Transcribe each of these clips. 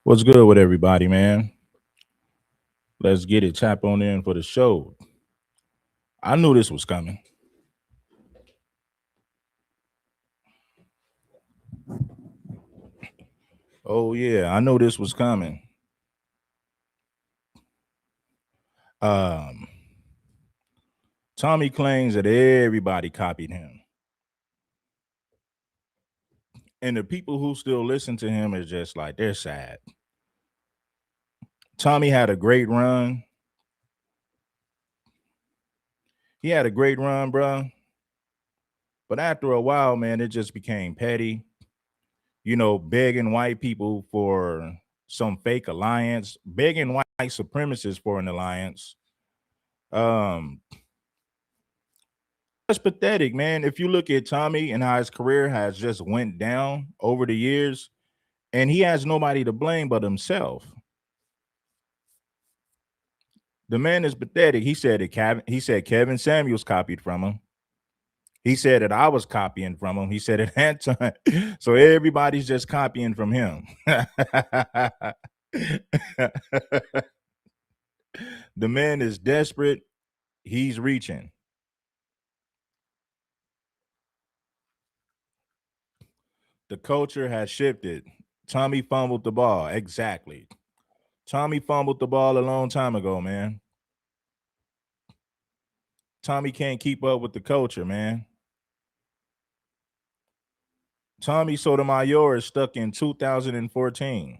What's good with everybody, man? Let's get it. Tap on in for the show. I knew this was coming. Oh yeah, I knew this was coming. Um, Tommy claims that everybody copied him, and the people who still listen to him is just like they're sad. Tommy had a great run. He had a great run, bro. But after a while, man, it just became petty. Begging white people for some fake alliance, begging white supremacists for an alliance. Um, That's pathetic, man. If you look at Tommy and how his career has just went down over the years, and he has nobody to blame but himself. The man is pathetic. He said Kevin Samuels copied from him. He said that I was copying from him. He said it Anton. So everybody's just copying from him. The man is desperate. He's reaching. The culture has shifted. Tommy fumbled the ball. Exactly. Tommy fumbled the ball a long time ago, man. Tommy can't keep up with the culture, man. Tommy Sotomayor is stuck in 2014.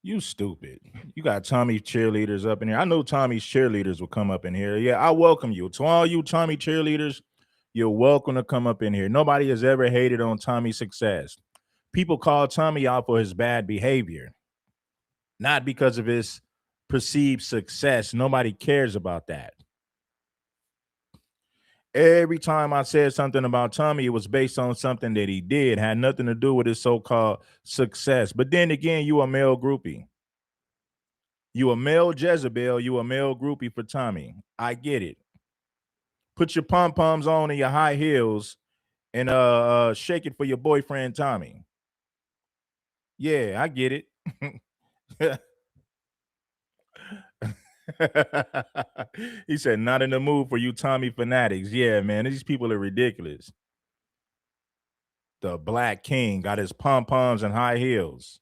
You stupid. You got Tommy cheerleaders up in here. I know Tommy's cheerleaders will come up in here. Yeah, I welcome you. To all you Tommy cheerleaders, you're welcome to come up in here. Nobody has ever hated on Tommy's success. People call Tommy out for his bad behavior, not because of his perceived success. Nobody cares about that. Every time I said something about Tommy, it was based on something that he did, had nothing to do with his so-called success. But then again, you a male groupie. You a male Jezebel, you a male groupie for Tommy. I get it. Put your pom-poms on and your high heels and shake it for your boyfriend Tommy. Yeah, I get it. He said, not in the mood for you Tommy fanatics. Yeah, man, these people are ridiculous. The Black King got his pom-poms and high heels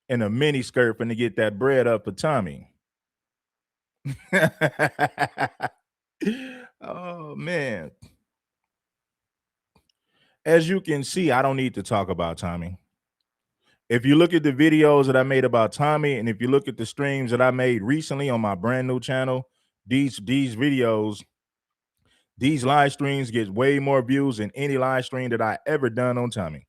and a mini skirt to get that bread up for Tommy. Oh man. As you can see, I don't need to talk about Tommy. If you look at the videos that I made about Tommy, and if you look at the streams that I made recently on my brand new channel, these videos, these live streams get way more views than any live stream that I ever done on Tommy.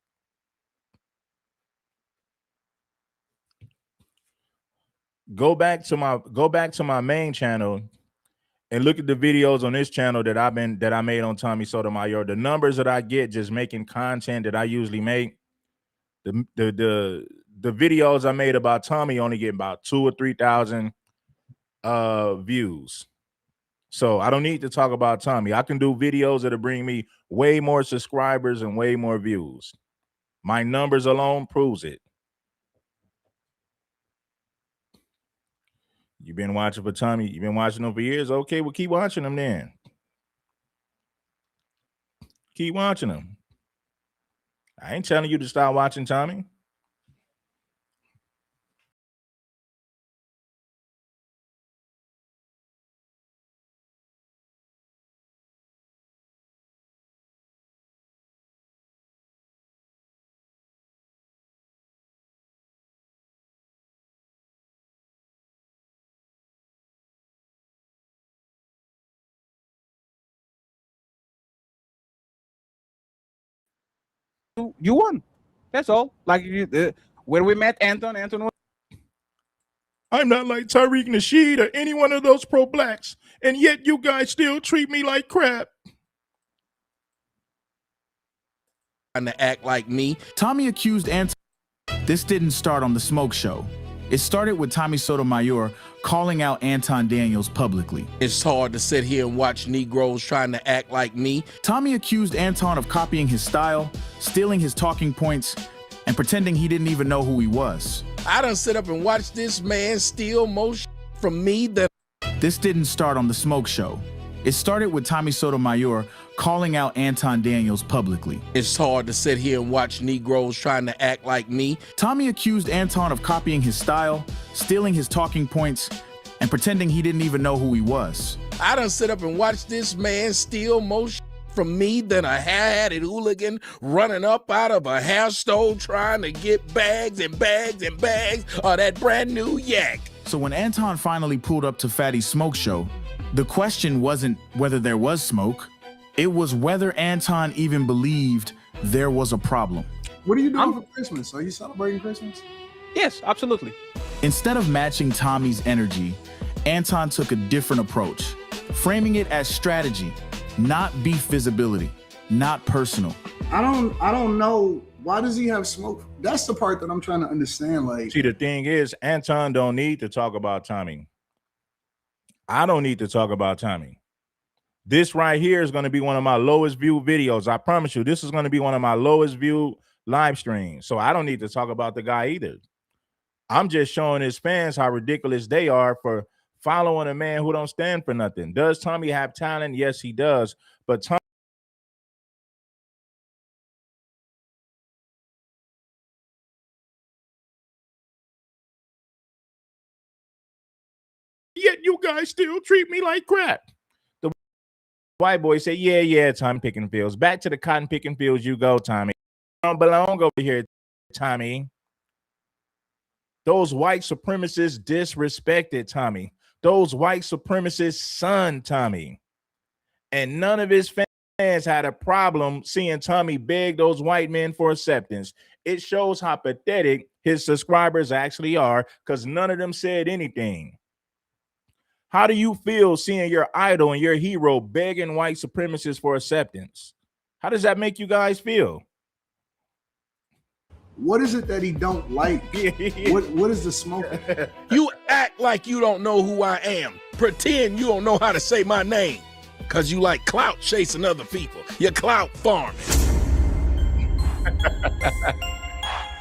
Go back to my main channel and look at the videos on this channel that I made on Tommy Sotomayor. The numbers that I get just making content that I usually make, the videos I made about Tommy only get about 2,000 or 3,000 views. So I don't need to talk about Tommy. I can do videos that'll bring me way more subscribers and way more views. My numbers alone proves it. You've been watching for Tommy. You've been watching him for years. Okay, well, keep watching him then. Keep watching him. I ain't telling you to stop watching Tommy. You won. That's all. When we met Anton was. I'm not like Tariq Nasheed or any one of those pro-blacks, and yet you guys still treat me like crap. To act like me. Tommy accused Anton. This didn't start on the smoke show. It started with Tommy Sotomayor calling out Anton Daniels publicly. It's hard to sit here and watch Negroes trying to act like me. Tommy accused Anton of copying his style, stealing his talking points, and pretending he didn't even know who he was. I done sit up and watch this man steal more from me than... This didn't start on the Smoke Show. It started with Tommy Sotomayor calling out Anton Daniels publicly. It's hard to sit here and watch Negroes trying to act like me. Tommy accused Anton of copying his style, stealing his talking points, and pretending he didn't even know who he was. I done sit up and watch this man steal more from me than a hair-hatted hooligan running up out of a hair store trying to get bags and bags and bags of that brand new yak. So when Anton finally pulled up to Fatty's Smoke Show, the question wasn't whether there was smoke, it was whether Anton even believed there was a problem. What are you doing for Christmas? Are you celebrating Christmas? Yes, absolutely. Instead of matching Tommy's energy, Anton took a different approach, framing it as strategy, not beef visibility, not personal. I don't know. Why does he have smoke? That's the part that I'm trying to understand. Like, see, the thing is, Anton don't need to talk about Tommy. I don't need to talk about Tommy. This right here is going to be one of my lowest viewed videos. I promise you, this is going to be one of my lowest viewed live streams. So I don't need to talk about the guy either. I'm just showing his fans how ridiculous they are for following a man who don't stand for nothing. Does Tommy have talent? Yes, he does. But Tommy, yet you guys still treat me like crap. The white boy say, yeah, Tommy picking fields. Back to the cotton picking fields you go, Tommy. You don't belong over here, Tommy. Those white supremacists disrespected Tommy. Those white supremacists son Tommy. And none of his fans had a problem seeing Tommy beg those white men for acceptance. It shows how pathetic his subscribers actually are, because none of them said anything. How do you feel seeing your idol and your hero begging white supremacists for acceptance? How does that make you guys feel? what is it that he don't like? What is the smoke? You act like you don't know who I am. Pretend you don't know how to say my name. Because you like clout chasing other people. You're clout farming.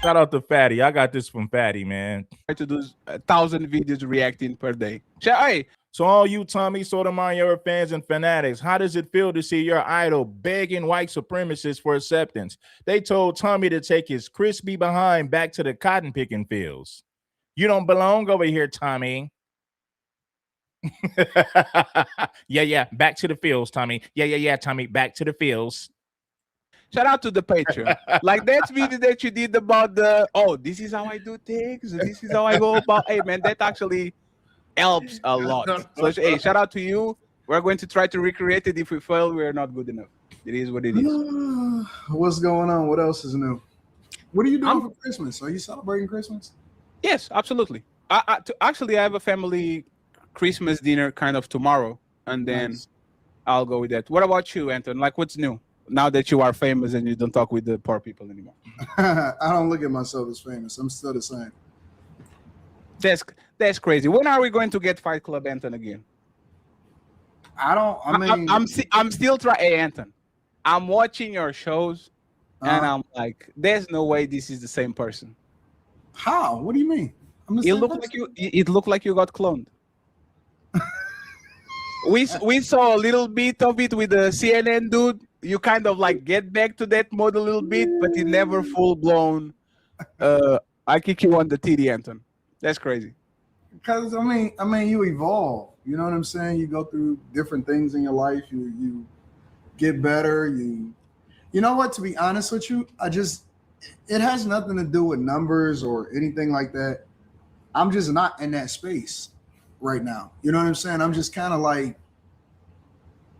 Shout out to Fatty. I got this from Fatty, man. Try to do 1,000 videos reacting per day. Hey. So all you Tommy Sotomayor fans and fanatics, how does it feel to see your idol begging white supremacists for acceptance? They told Tommy to take his crispy behind back to the cotton picking fields. You don't belong over here, Tommy. yeah, back to the fields, Tommy. Yeah, Tommy, back to the fields. Shout out to the Patreon. Like that video that you did about this is how I do things. This is how I go about. Hey, man, that actually helps a lot. So, hey, shout out to you. We're going to try to recreate it. If we fail, we're not good enough. It is what it is. What's going on? What else is new? What are you doing for Christmas? Are you celebrating Christmas? Yes, absolutely. Actually, I have a family Christmas dinner kind of tomorrow, and then I'll go with that. What about you, Anton? Like, what's new now that you are famous and you don't talk with the poor people anymore? I don't look at myself as famous. I'm still the same. That's crazy. When are we going to get Fight Club Anton again? I'm still trying. Hey, Anton, I'm watching your shows, and I'm like, there's no way this is the same person. How? What do you mean? It looked like you got cloned. we saw a little bit of it with the CNN dude. You kind of like get back to that mode a little bit, but it never full blown. I kick you on the TD, Anton. That's crazy. Because I mean, you evolve. You know what I'm saying? You go through different things in your life. You get better. You know what? To be honest with you, it has nothing to do with numbers or anything like that. I'm just not in that space right now. You know what I'm saying? I'm just kind of like,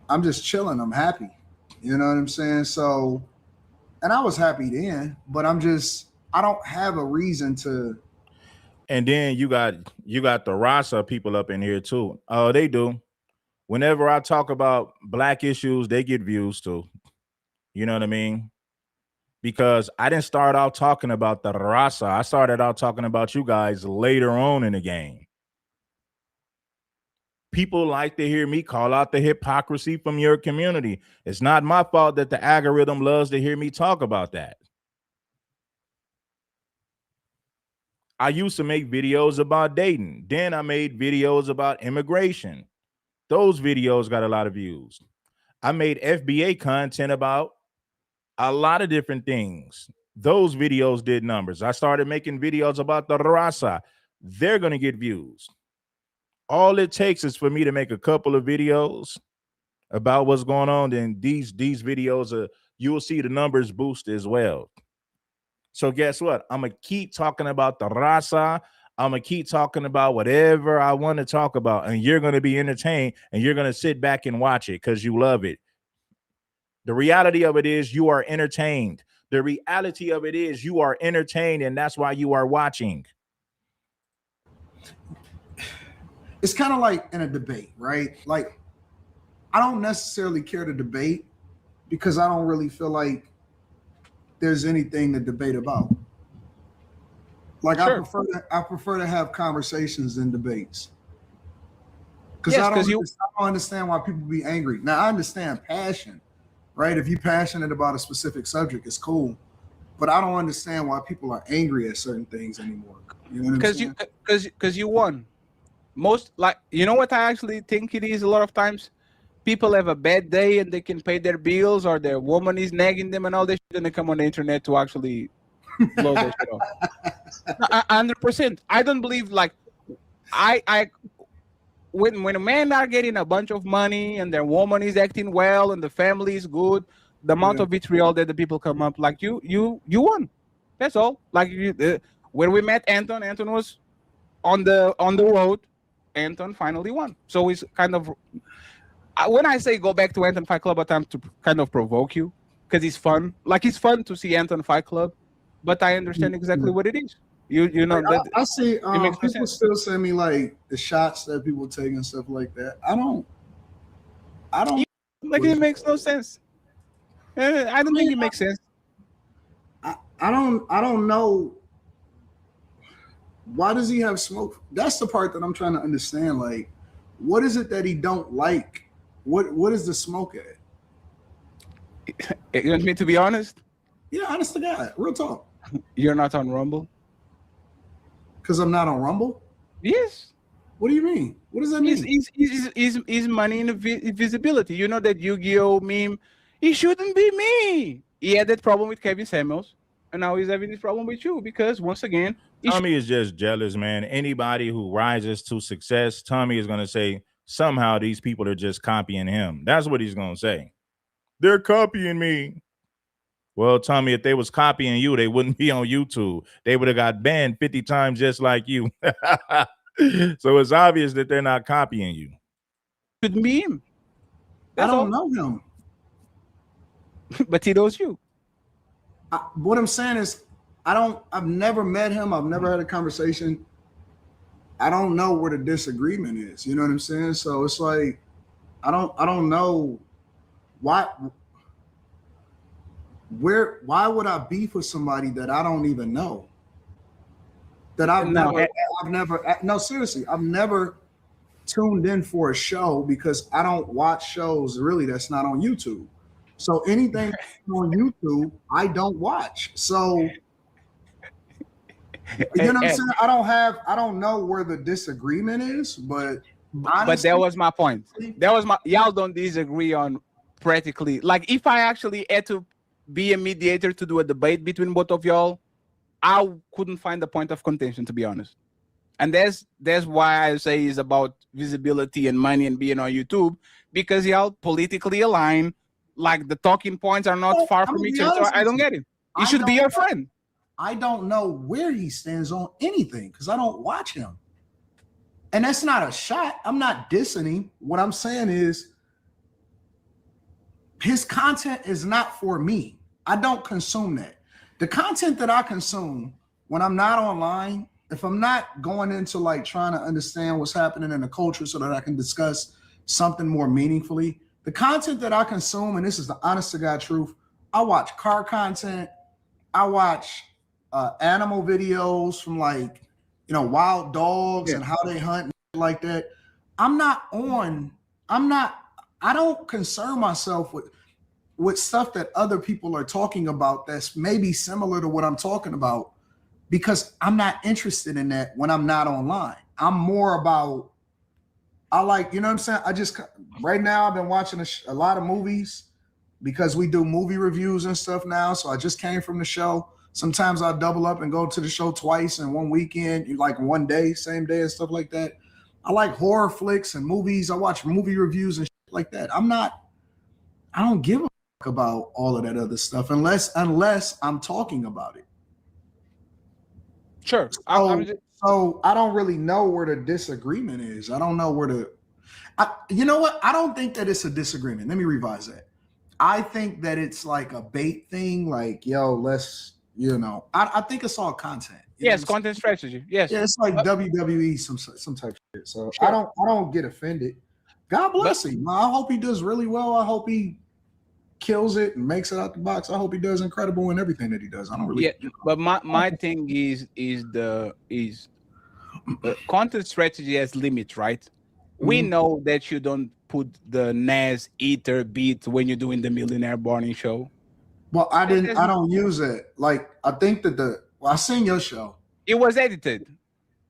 I'm just chilling. I'm happy. You know what I'm saying? So, and I was happy then, but I don't have a reason to. And then you got the Rasa people up in here too. Oh, they do. Whenever I talk about black issues, they get views too. You know what I mean? because I didn't start out talking about the raza. I started out talking about you guys later on in the game. People like to hear me call out the hypocrisy from your community. It's not my fault that the algorithm loves to hear me talk about that. I used to make videos about dating. Then I made videos about immigration. Those videos got a lot of views. I made FBA content about a lot of different things. Those videos did numbers. I started making videos about the raza. They're going to get views. All it takes is for me to make a couple of videos about what's going on. Then these videos, you will see the numbers boost as well. So guess what? I'm going to keep talking about the raza. I'm going to keep talking about whatever I want to talk about. And you're going to be entertained and you're going to sit back and watch it because you love it. The reality of it is you are entertained. The reality of it is you are entertained, and that's why you are watching. It's kind of like in a debate, right? Like, I don't necessarily care to debate because I don't really feel like there's anything to debate about. Like, sure. I prefer to have conversations than debates. Because I don't understand why people be angry. Now, I understand passion, right? If you're passionate about a specific subject, it's cool. But I don't understand why people are angry at certain things anymore. You know what I'm saying? Because you won. Most, like, you know what I actually think it is a lot of times? People have a bad day and they can pay their bills, or their woman is nagging them and all this shit, and they come on the internet to actually blow their shit off. 100%. I don't believe, like, when a man are getting a bunch of money and their woman is acting well and the family is good, the amount of vitriol that the people come up, like, you won. That's all. Like, when we met Anton was on the road. Anton finally won. So it's kind of, when I say go back to Anton Fight Club, I'm to kind of provoke you because it's fun. Like, it's fun to see Anton Fight Club, but I understand exactly what it is. You know, like, I see people still send me like the shots that people take and stuff like that. I don't like, it makes no sense. I don't think it makes sense. I don't know. Why does he have smoke? That's the part that I'm trying to understand. Like, what is it that he don't like? What is the smoke at? You want me to be honest? Yeah, honest to God, real talk. You're not on Rumble? Because I'm not on Rumble? Yes. What do you mean? What does that mean? Is money in visibility. You know that Yu-Gi-Oh meme? It shouldn't be me. He had that problem with Kevin Samuels, and now he's having this problem with you because, once again, Tommy is just jealous, man. Anybody who rises to success, Tommy is going to say, somehow these people are just copying him. That's what he's going to say. They're copying me. Well, Tommy, if they was copying you, they wouldn't be on YouTube. They would have got banned 50 times just like you. So it's obvious that they're not copying you. Could be him. I don't know him. But he knows you. What I'm saying is, I've never met him. I've never had a conversation. I don't know where the disagreement is. You know what I'm saying? So it's like, I don't know why would I beef with somebody that I don't even know? That I've never tuned in for a show because I don't watch shows really that's not on YouTube. So anything on YouTube, I don't watch. So you know what I'm saying? I don't know where the disagreement is, but honestly, but that was my point. Y'all don't disagree on practically. Like, if I actually had to be a mediator to do a debate between both of y'all, I couldn't find the point of contention, to be honest. And that's why I say it's about visibility and money and being on YouTube, because y'all politically align. Like, the talking points are not far from each other. So I don't get it. He should be your friend. I don't know where he stands on anything because I don't watch him. And that's not a shot. I'm not dissing him. What I'm saying is his content is not for me. I don't consume that. The content that I consume when I'm not online, if I'm not going into like trying to understand what's happening in the culture so that I can discuss something more meaningfully, the content that I consume, and this is the honest to God truth, I watch car content, I watch animal videos from like, wild dogs and how they hunt and like that. I don't concern myself with stuff that other people are talking about that's maybe similar to what I'm talking about, because I'm not interested in that when I'm not online. I'm more about, I like, you know what I'm saying? I just, right now I've been watching a lot of movies because we do movie reviews and stuff now. So I just came from the show. Sometimes I double up and go to the show twice in one weekend, like one day, same day and stuff like that. I like horror flicks and movies. I watch movie reviews and shit like that. I don't give a fuck about all of that other stuff unless I'm talking about it. Sure. So I don't really know where the disagreement is. I don't know where you know what? I don't think that it's a disagreement. Let me revise that. I think that it's like a bait thing. Like, yo, let's, I think it's all content. Yes, content strategy. Yes. Yeah, it's like WWE, some type of shit. So sure. I don't get offended. God bless him. I hope he does really well. I hope he kills it and makes it out the box. I hope he does incredible in everything that he does. I don't really. Yeah, but my thing is content strategy has limits, right? Mm-hmm. We know that you don't put the Nas Ether beat when you're doing the Millionaire Barney show. Well, I don't use it. Like, I think that I seen your show. It was edited.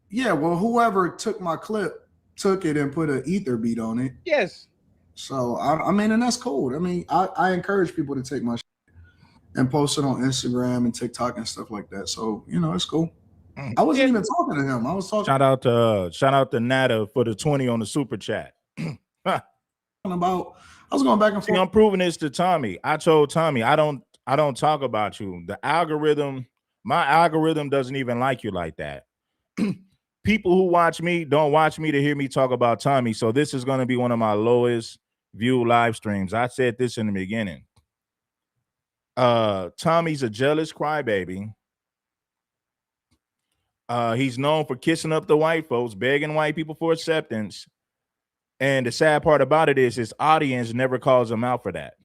Yeah, well, whoever took my clip took it and put an Ether beat on it. Yes. So I mean, and that's cool. I mean, I encourage people to take my shit and post it on Instagram and TikTok and stuff like that. So it's cool. I wasn't even talking to him. I was talking. Shout out to Nada for the 20 on the super chat. I was going back and forth. See, I'm proving this to Tommy. I told Tommy I don't talk about you. My algorithm doesn't even like you like that. People who watch me don't watch me to hear me talk about Tommy. So this is going to be one of my lowest view live streams. I said this in the beginning. Tommy's a jealous crybaby. He's known for kissing up the white folks, begging white people for acceptance. And the sad part about it is his audience never calls him out for that.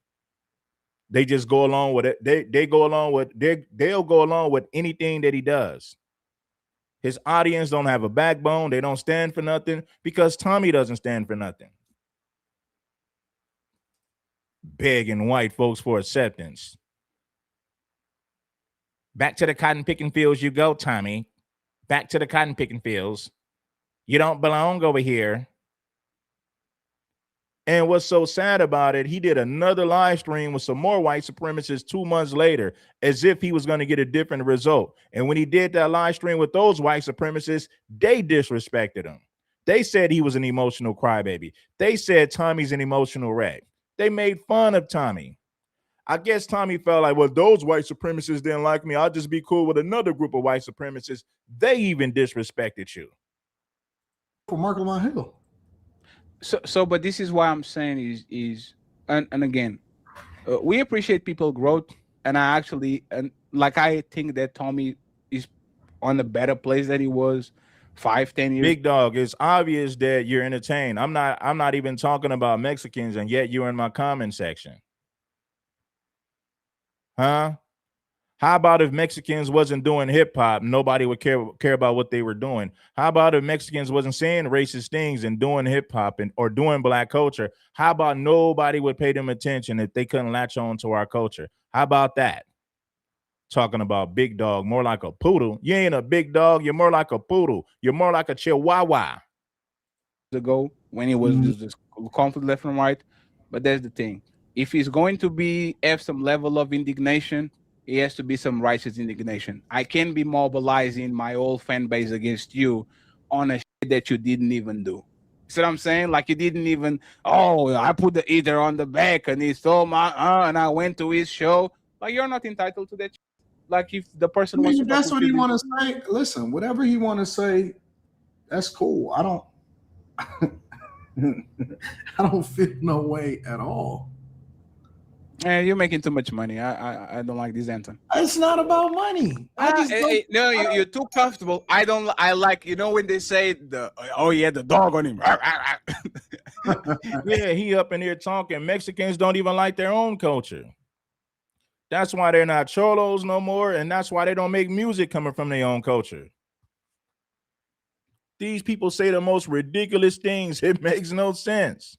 They just go along with it. They'll go along with anything that he does. His audience don't have a backbone. They don't stand for nothing because Tommy doesn't stand for nothing. Begging white folks for acceptance. Back to the cotton picking fields you go, Tommy. Back to the cotton picking fields. You don't belong over here. And what's so sad about it, he did another live stream with some more white supremacists 2 months later, as if he was going to get a different result. And when he did that live stream with those white supremacists, they disrespected him. They said he was an emotional crybaby. They said Tommy's an emotional wreck. They made fun of Tommy. I guess Tommy felt like, well, those white supremacists didn't like me. I'll just be cool with another group of white supremacists. They even disrespected you. For Mark Lamont Hill. So, but this is why I'm saying is, and again, we appreciate people growth, and I think that Tommy is on a better place than he was 5-10 years. Big dog, it's obvious that you're entertained. I'm not even talking about Mexicans, and yet you're in my comment section. Huh? How about if Mexicans wasn't doing hip hop, nobody would care about what they were doing? How about if Mexicans wasn't saying racist things and doing hip hop or doing black culture? How about nobody would pay them attention if they couldn't latch on to our culture? How about that? Talking about big dog, more like a poodle. You ain't a big dog. You're more like a poodle. You're more like a chihuahua. Ago when he was just conflict left and right, but that's the thing. If he's going to have some level of indignation, it has to be some righteous indignation. I can't be mobilizing my whole fan base against you on a shit that you didn't even do. See what I'm saying? Like you didn't even, I put the Ether on the back and he stole my and I went to his show. Like you're not entitled to that. Like if the person wants to, that's what he want to say. Listen, whatever he want to say, that's cool. I don't feel no way at all. Man, you're making too much money. I don't like this, Anton. It's not about money. You're too comfortable. I like, when they say the dog on him. Yeah, he up in here talking. Mexicans don't even like their own culture. That's why they're not cholos no more, and that's why they don't make music coming from their own culture. These people say the most ridiculous things. It makes no sense.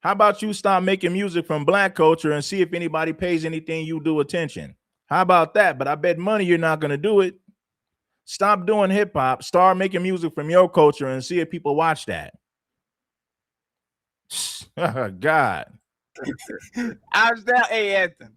How about you stop making music from black culture and see if anybody pays anything you do attention? How about that? But I bet money you're not going to do it. Stop doing hip hop. Start making music from your culture and see if people watch that. God. Hey, Anton.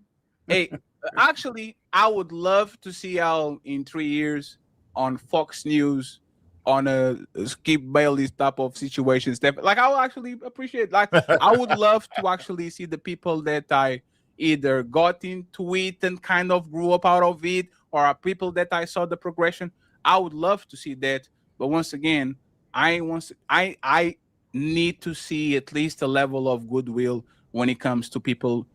Hey, actually, I would love to see y'all in 3 years on Fox News on a Skip Bailey's type of situation. Like, I would actually appreciate. Like, I would love to actually see the people that I either got into it and kind of grew up out of it, or are people that I saw the progression. I would love to see that. But once again, I need to see at least a level of goodwill when it comes to people.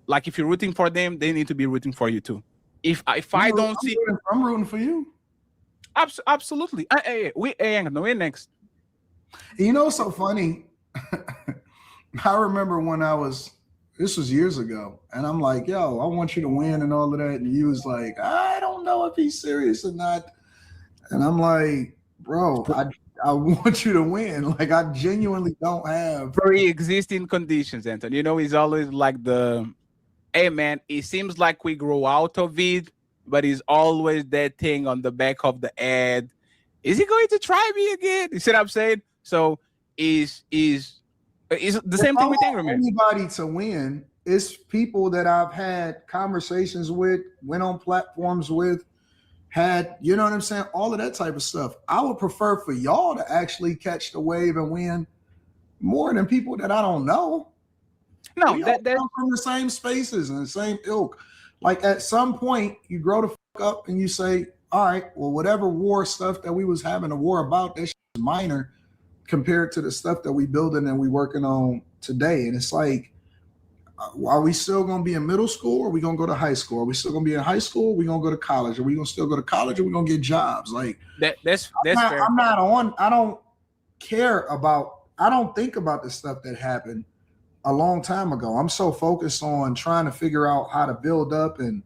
Like, if you're rooting for them, they need to be rooting for you too. If I don't see, I'm rooting for you. Absolutely. We're next. You know, it's so funny. I remember when this was years ago, and I'm like, yo, I want you to win and all of that. And you was like, I don't know if he's serious or not. And I'm like, bro, I want you to win. Like, I genuinely don't have pre-existing conditions, Anton. You know, it's always like hey man, it seems like we grow out of it, but it's always that thing on the back of the ad. Is he going to try me again? You see what I'm saying? So is the same thing with Angry Man. Anybody to win, it's people that I've had conversations with, went on platforms with, had, you know what I'm saying? All of that type of stuff. I would prefer for y'all to actually catch the wave and win more than people that I don't know. No, we all come from the same spaces and the same ilk. Like, at some point, you grow the fuck up and you say, all right, well, whatever war stuff that we was having a war about, that shit is minor compared to the stuff that we building and we working on today. And it's like, are we still going to be in middle school, or are we going to go to high school? Are we still going to be in high school? Are we going to go to college? Are we going to still go to college, or are we going to get jobs? Like, that's fair. I don't care about, I don't think about the stuff that happened a long time ago. I'm so focused on trying to figure out how to build up and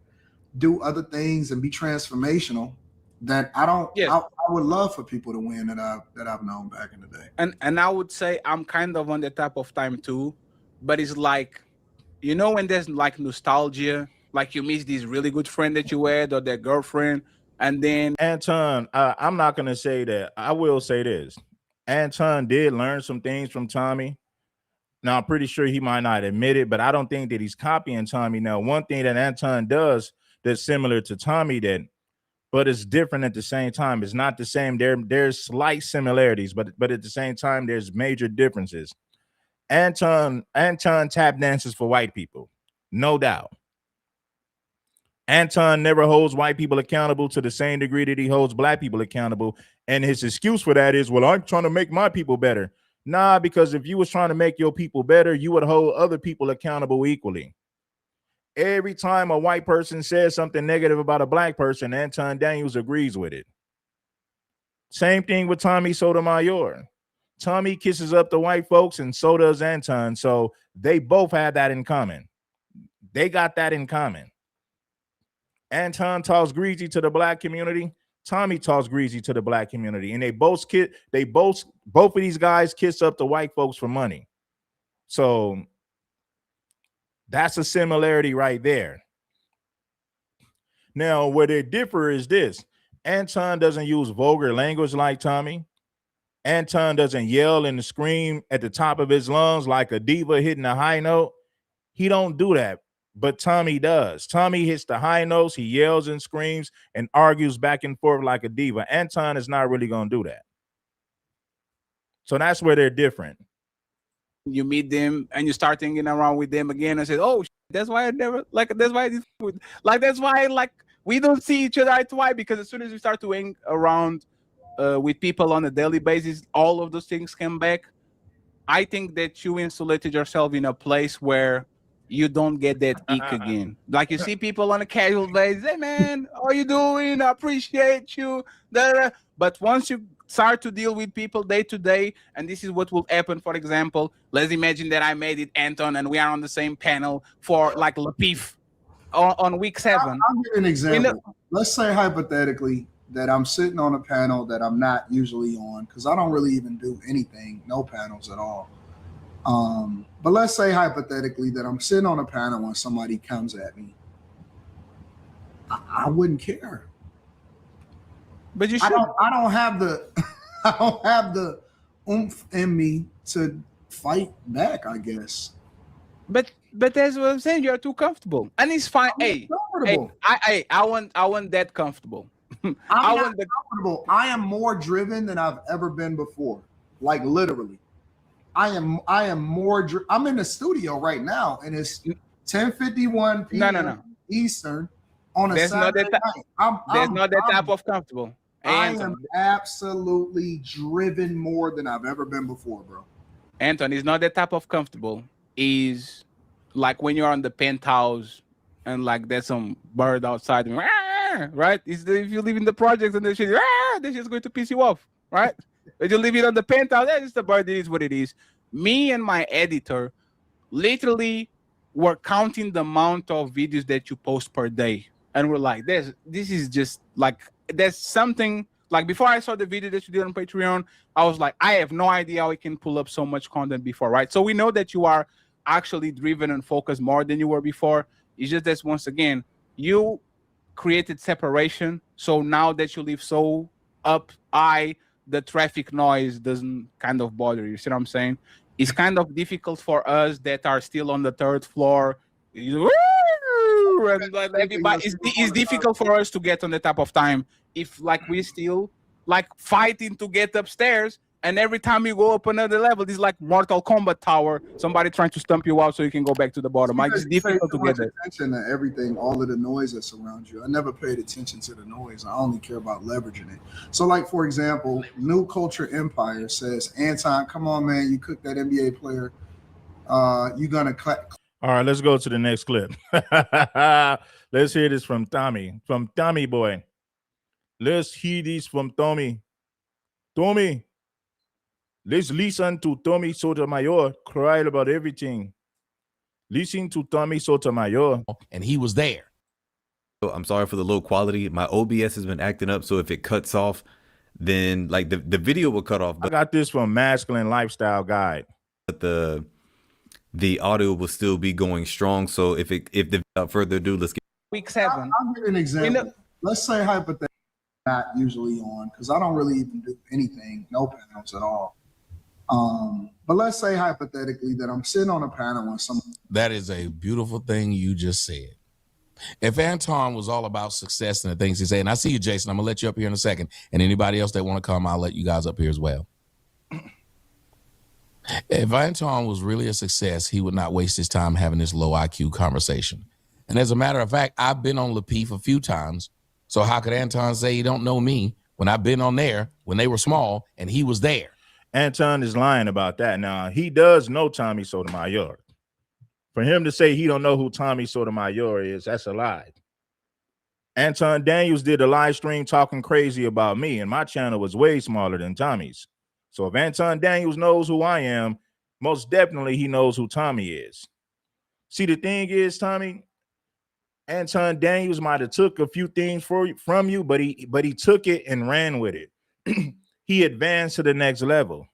do other things and be transformational that I don't. Yes. I would love for people to win that I've known back in the day. And I would say I'm kind of on the type of time too, but it's like, you know, when there's like nostalgia, like you miss this really good friend that you had or that girlfriend, and then Anton, I'm not gonna say that. I will say this: Anton did learn some things from Tommy. Now, I'm pretty sure he might not admit it, but I don't think that he's copying Tommy. Now, one thing that Anton does that's similar to Tommy but it's different at the same time. It's not the same. There's slight similarities, but at the same time, there's major differences. Anton tap dances for white people, no doubt. Anton never holds white people accountable to the same degree that he holds black people accountable. And his excuse for that is, well, I'm trying to make my people better. Nah, because if you was trying to make your people better, you would hold other people accountable equally. Every time a white person says something negative about a black person, Anton Daniels agrees with it. Same thing with Tommy Sotomayor. Tommy kisses up the white folks, and so does Anton. So they both have that in common. They got that in common. Anton talks greasy to the black community. Tommy talks greasy to the black community, and both of these guys kiss up the white folks for money. So that's a similarity right there. Now, where they differ is this: Anton doesn't use vulgar language like Tommy. Anton doesn't yell and scream at the top of his lungs like a diva hitting a high note. He don't do that. But Tommy does. Tommy hits the high notes. He yells and screams and argues back and forth like a diva. Anton is not really going to do that. So that's where they're different. You meet them and you start thinking around with them again and say, oh, that's why I never, like, that's why we don't see each other eye to eye, because as soon as we start to hang around with people on a daily basis, all of those things come back. I think that you insulated yourself in a place where you don't get that ick again. Like, you see people on a casual basis, hey man, how you doing? I appreciate you. But once you start to deal with people day to day, and this is what will happen. For example, let's imagine that I made it Anton, and we are on the same panel for like Lapif on week 7. I'll give you an example. Let's say hypothetically that I'm sitting on a panel that I'm not usually on, because I don't really even do anything, no panels at all. But let's say hypothetically that I'm sitting on a panel when somebody comes at me. I wouldn't care. But you should. I don't have the I don't have the oomph in me to fight back, I guess. But that's what I'm saying. You're too comfortable, and it's fine. Hey, I want that comfortable. I'm not comfortable. I am more driven than I've ever been before. Like literally, I am more. I'm in the studio right now, and it's 10:51 p.m. No. Eastern on a There's Saturday night. There's not that type of comfortable. I Anton, am absolutely driven more than I've ever been before, bro. Anton, is not that type of comfortable. Is like when you're on the penthouse and like there's some bird outside, right? If you live in the projects and the shit, this is going to piss you off, right? But you live it on the penthouse, it's the bird, it is what it is. Me and my editor literally were counting the amount of videos that you post per day. And we're like, this is just like, there's something like before I saw the video that you did on Patreon, I was like, I have no idea how we can pull up so much content before, right? So we know that you are actually driven and focused more than you were before. It's just that once again, you created separation. So now that you live so up high, the traffic noise doesn't kind of bother you. See what I'm saying? It's kind of difficult for us that are still on the 3rd floor. And like everybody, it's difficult for us to get on the top of time if like we still like fighting to get upstairs, and every time you go up another level, it's like Mortal Kombat tower, somebody trying to stump you out so you can go back to the bottom. Like it's difficult to get there. Attention to everything, all of the noise that surrounds you. I never paid attention to the noise. I only care about leveraging it. So, like for example, New Culture Empire says, Anton, come on, man, you cooked that NBA player. You gonna cut. All right, let's go to the next clip. Let's hear this from Tommy boy. Let's hear this from Tommy. Tommy, let's listen to Tommy Sotomayor cry about everything. Listen to Tommy Sotomayor. And he was there. I'm sorry for the low quality. My OBS has been acting up, so if it cuts off, then like the video will cut off. I But got this from Masculine Lifestyle Guide. The audio will still be going strong. So without further ado, let's get Week 7. I'll give you an example. Let's say hypothetically, not usually on, because I don't really even do anything, no panels at all. But let's say hypothetically that I'm sitting on a panel when some. That is a beautiful thing you just said. If Anton was all about success and the things he said, and I see you, Jason, I'm gonna let you up here in a second, and anybody else that want to come, I'll let you guys up here as well. If Anton was really a success, he would not waste his time having this low IQ conversation. And as a matter of fact, I've been on Lapif a few times. So how could Anton say he don't know me when I've been on there when they were small and he was there? Anton is lying about that. Now, he does know Tommy Sotomayor. For him to say he don't know who Tommy Sotomayor is, that's a lie. Anton Daniels did a live stream talking crazy about me, and my channel was way smaller than Tommy's. So if Anton Daniels knows who I am, most definitely he knows who Tommy is. See, the thing is, Tommy, Anton Daniels might have took a few things from you, but he took it and ran with it. He advanced to the next level.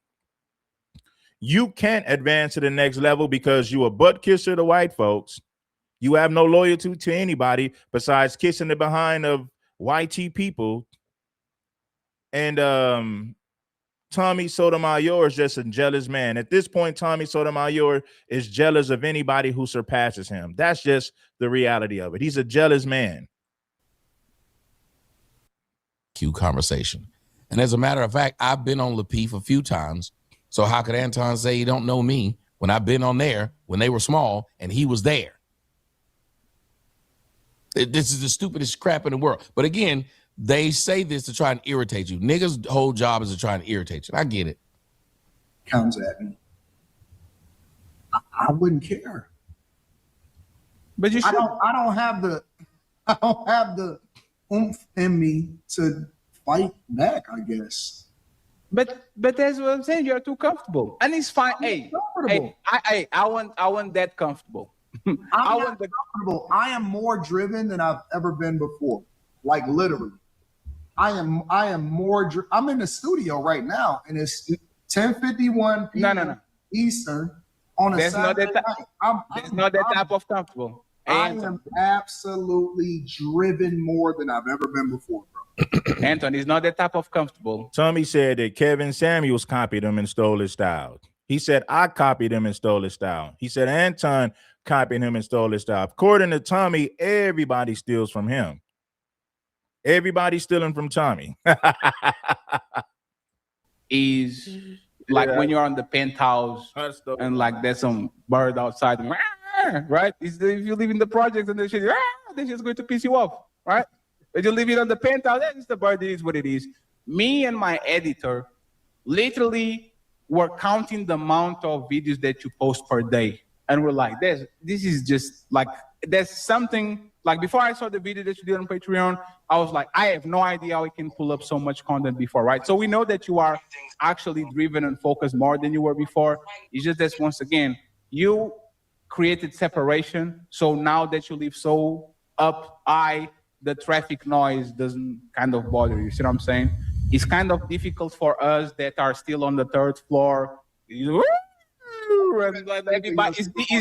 You can't advance to the next level because you a butt kisser to white folks. You have no loyalty to anybody besides kissing the behind of YT people. And Tommy Sotomayor is just a jealous man. At this point, Tommy Sotomayor is jealous of anybody who surpasses him. That's just the reality of it. He's a jealous man. Q conversation. And as a matter of fact, I've been on Lapif a few times. So how could Anton say he don't know me when I've been on there when they were small and he was there? This is the stupidest crap in the world. But again, they say this to try and irritate you. Niggas' whole job is to try and irritate you. I get it. Comes at me. I wouldn't care. But you should. I don't have the oomph in me to fight back, I guess. But that's what I'm saying. You're too comfortable, and it's fine. Hey, comfortable. I want that comfortable. I'm I not want the comfortable. I am more driven than I've ever been before. Like literally. I am more I'm in the studio right now and it's 10:51 p.m. no. Eastern on a There's not Saturday that. night. There's not that type of comfortable. I Anton, am absolutely driven more than I've ever been before, bro. Anton is not that type of comfortable. Tommy said that Kevin Samuels copied him and stole his style. He said, I copied him and stole his style. He said, Anton copied him and stole his style. According to Tommy, everybody steals from him. Everybody's stealing from Tommy. Is like when you're on the penthouse and like there's some bird outside, right? If you live in the projects and they're just going to piss you off, right? But you live it on the penthouse, it's the bird, it is what it is. Me and my editor literally were counting the amount of videos that you post per day. And we're like, this is just like, there's something, like before I saw the video that you did on Patreon, I was like, I have no idea how we can pull up so much content before, right? So we know that you are actually driven and focused more than you were before. It's just that once again, you created separation. So now that you live so up high, the traffic noise doesn't kind of bother you. See what I'm saying? It's kind of difficult for us that are still on the third floor. It's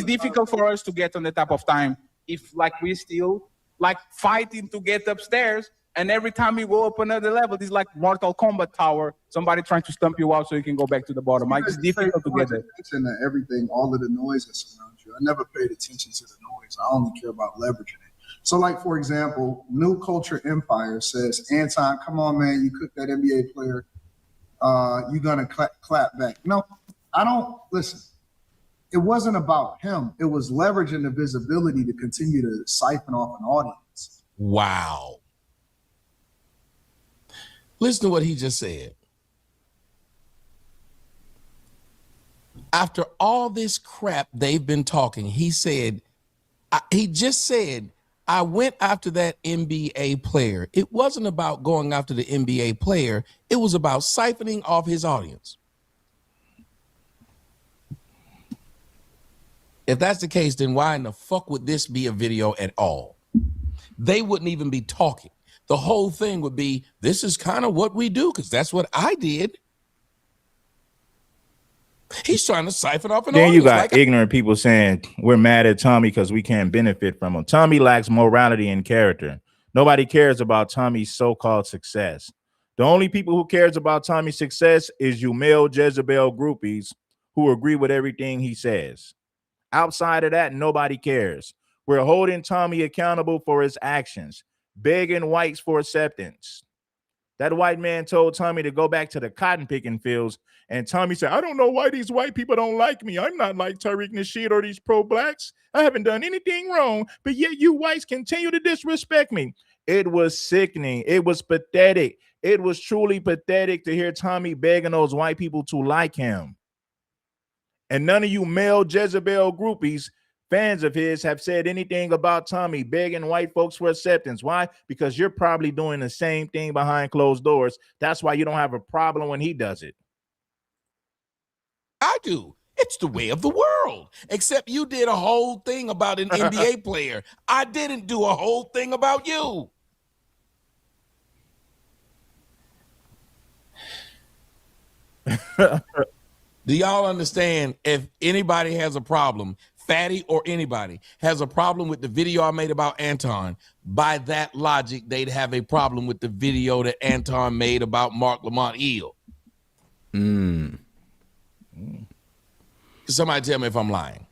difficult for us to get on the top of time if like we still like fighting to get upstairs, and every time we go up another level, it's like Mortal Kombat tower, somebody trying to stump you out so you can go back to the bottom. Like, it's difficult to get there. To everything, all of the noise that surrounds you. I never paid attention to the noise. I only care about leveraging it. So, like for example, New Culture Empire says, Anton, come on, man, you cooked that NBA player. You're gonna clap back. No, I don't. Listen. It wasn't about him. It was leveraging the visibility to continue to siphon off an audience. Wow. Listen to what he just said. After all this crap they've been talking, he just said, I went after that NBA player. It wasn't about going after the NBA player. It was about siphoning off his audience. If that's the case, then why in the fuck would this be a video at all? They wouldn't even be talking. The whole thing would be, this is kind of what we do, because that's what I did. He's trying to siphon off an audience. Then you got ignorant people saying we're mad at Tommy because we can't benefit from him. Tommy lacks morality and character. Nobody cares about Tommy's so-called success. The only people who cares about Tommy's success is you male Jezebel groupies who agree with everything he says. Outside of that, nobody cares. We're holding Tommy accountable for his actions, begging whites for acceptance. That white man told Tommy to go back to the cotton picking fields, and Tommy said, I don't know why these white people don't like me. I'm not like Tariq Nasheed or these pro-blacks. I haven't done anything wrong, but yet you whites continue to disrespect me. It was sickening. It was pathetic. It was truly pathetic to hear Tommy begging those white people to like him. And none of you male Jezebel groupies, fans of his, have said anything about Tommy begging white folks for acceptance. Why? Because you're probably doing the same thing behind closed doors. That's why you don't have a problem when he does it. I do. It's the way of the world. Except you did a whole thing about an NBA player. I didn't do a whole thing about you. Do y'all understand? If anybody has a problem, Fatty or anybody has a problem with the video I made about Anton, by that logic, they'd have a problem with the video that Anton made about Mark Lamont Hill. Somebody tell me if I'm lying.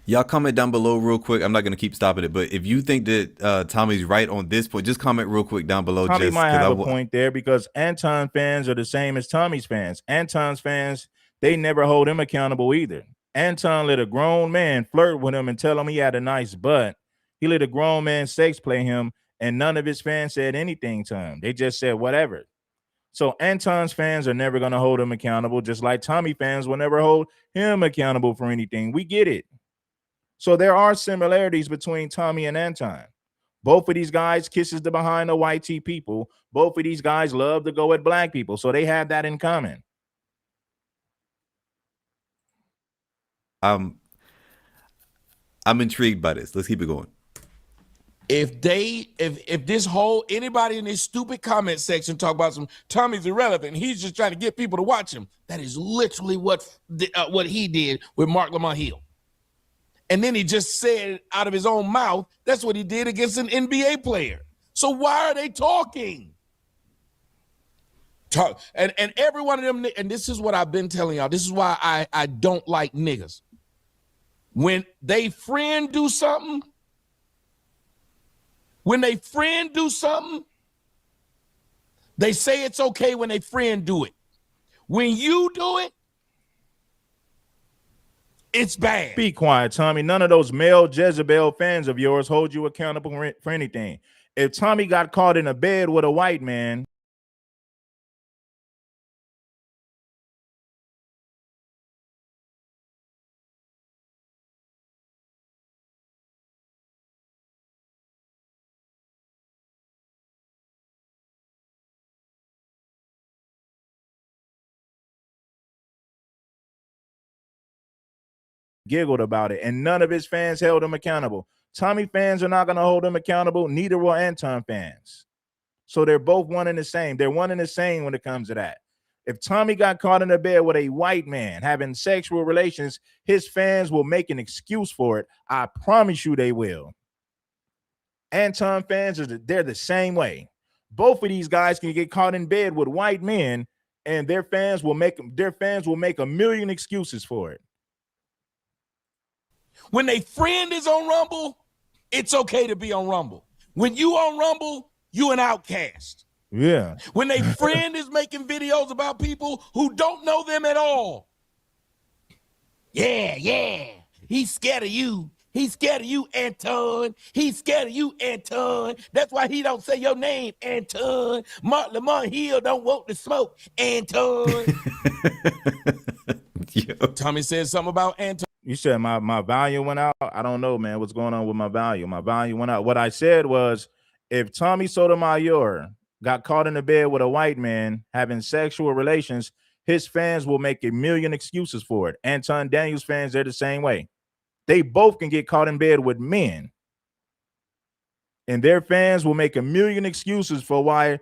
Y'all comment down below real quick. I'm not going to keep stopping it, but if you think that Tommy's right on this point, just comment real quick down below. Tommy might have a point there because Anton fans are the same as Tommy's fans. Anton's fans, they never hold him accountable either. Anton let a grown man flirt with him and tell him he had a nice butt. He let a grown man sex play him, and none of his fans said anything to him. They just said whatever. So Anton's fans are never going to hold him accountable, just like Tommy fans will never hold him accountable for anything. We get it. So there are similarities between Tommy and Anton. Both of these guys kisses the behind the white tee people. Both of these guys love to go at black people. So they have that in common. I'm intrigued by this. Let's keep it going. If this whole anybody in this stupid comment section talk about some Tommy's irrelevant, he's just trying to get people to watch him. That is literally what he did with Mark Lamont Hill. And then he just said out of his own mouth, that's what he did against an NBA player. So why are they talking? And every one of them, and this is what I've been telling y'all. This is why I don't like niggas. When they friend do something, they say it's okay when they friend do it. When you do it, it's bad. Be quiet, Tommy. None of those male Jezebel fans of yours hold you accountable for anything. If Tommy got caught in a bed with a white man, giggled about it, and none of his fans held him accountable. Tommy fans are not going to hold him accountable. Neither will Anton fans. So they're both one and the same. They're one and the same when it comes to that. If Tommy got caught in a bed with a white man having sexual relations, his fans will make an excuse for it. I promise you they will. Anton fans they're the same way. Both of these guys can get caught in bed with white men, and their fans will make a million excuses for it. When they friend is on Rumble, it's okay to be on Rumble. When you on Rumble, you an outcast. Yeah. When they friend is making videos about people who don't know them at all. Yeah. He's scared of you. He's scared of you, Anton. He's scared of you, Anton. That's why he don't say your name, Anton. Mark Lamont Hill don't want to smoke, Anton. Tommy said something about Anton. You said my volume went out. I don't know, man. What's going on with my volume? My volume went out. What I said was, if Tommy Sotomayor got caught in the bed with a white man having sexual relations, his fans will make a million excuses for it. Anton Daniels fans, they're the same way. They both can get caught in bed with men, and their fans will make a million excuses for why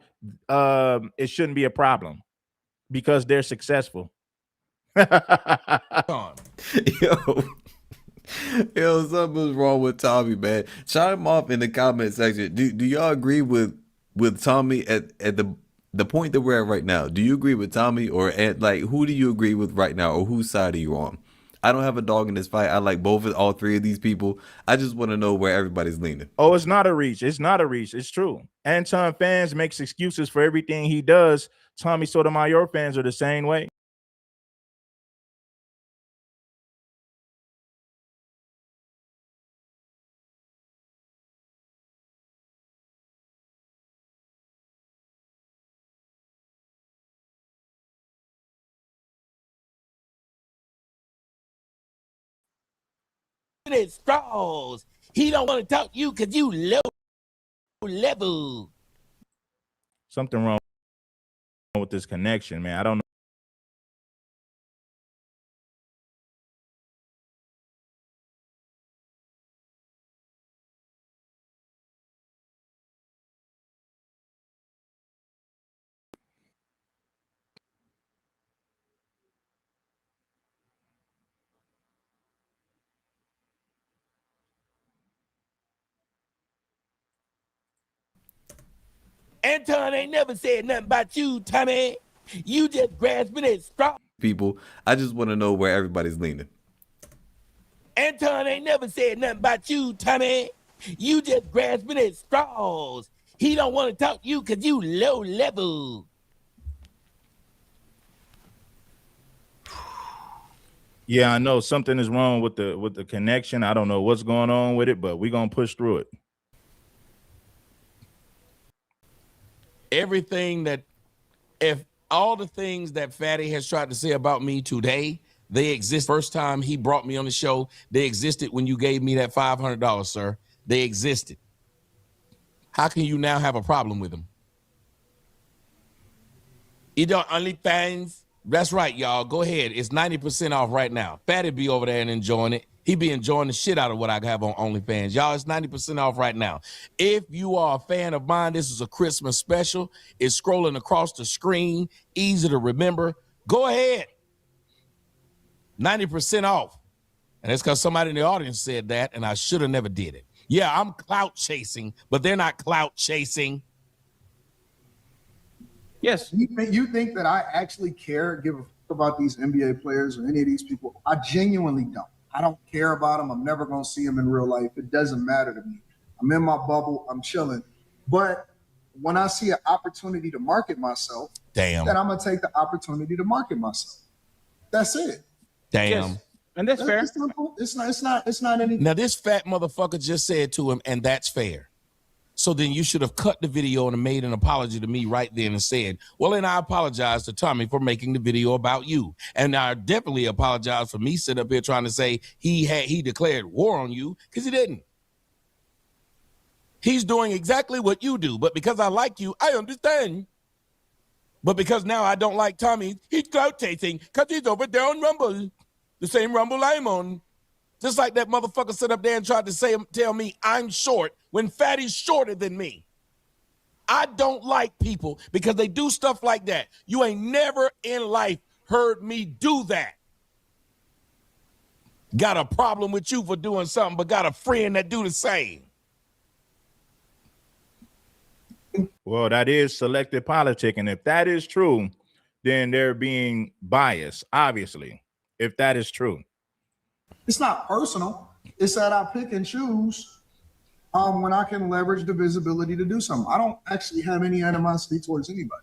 it shouldn't be a problem because they're successful. Yo, something's wrong with Tommy, man. Chime off in the comment section. Do y'all agree with Tommy at the point that we're at right now? Do you agree with Tommy, or who do you agree with right now, or whose side are you on? I don't have a dog in this fight. I like all three of these people. I just want to know where everybody's leaning. Oh, it's not a reach. It's not a reach. It's true. Anton fans makes excuses for everything he does. Tommy Sotomayor fans are the same way. Straws. He don't want to talk to you because you low level. Something wrong with this connection, man. I don't know. Anton ain't never said nothing about you, Tommy. You just grasping at straws. People, I just want to know where everybody's leaning. Anton ain't never said nothing about you, Tommy. You just grasping at straws. He don't want to talk to you because you low level. Yeah, I know something is wrong with the connection. I don't know what's going on with it, but we're gonna push through it. If all the things that Fatty has tried to say about me today, they exist. First time he brought me on the show, they existed when you gave me that $500, sir. They existed. How can you now have a problem with them? You don't OnlyFans? That's right, y'all. Go ahead. It's 90% off right now. Fatty be over there and enjoying it. He be enjoying the shit out of what I have on OnlyFans. Y'all, it's 90% off right now. If you are a fan of mine, this is a Christmas special. It's scrolling across the screen, easy to remember. Go ahead. 90% off. And it's because somebody in the audience said that, and I should have never did it. Yeah, I'm clout chasing, but they're not clout chasing. Yes. You think that I actually give a fuck about these NBA players or any of these people? I genuinely don't. I don't care about them. I'm never going to see them in real life. It doesn't matter to me. I'm in my bubble. I'm chilling. But when I see an opportunity to market myself, Damn. then I'm going to take the opportunity to market myself. That's it. Damn. Yes. And that's fair. It's simple. It's not anything. Now, this fat motherfucker just said to him, and that's fair. So then you should have cut the video and made an apology to me right then and said, well, then I apologize to Tommy for making the video about you. And I definitely apologize for me sitting up here trying to say he declared war on you, because he didn't. He's doing exactly what you do, but because I like you, I understand. But because now I don't like Tommy, he's clout chasing because he's over there on Rumble, the same Rumble I'm on. Just like that motherfucker sit up there and tried to tell me I'm short when Fatty's shorter than me. I don't like people because they do stuff like that. You ain't never in life heard me do that. Got a problem with you for doing something, but got a friend that do the same. Well, that is selective politic. And if that is true, then they're being biased, obviously, if that is true. It's not personal. It's that I pick and choose when I can leverage the visibility to do something. I don't actually have any animosity towards anybody.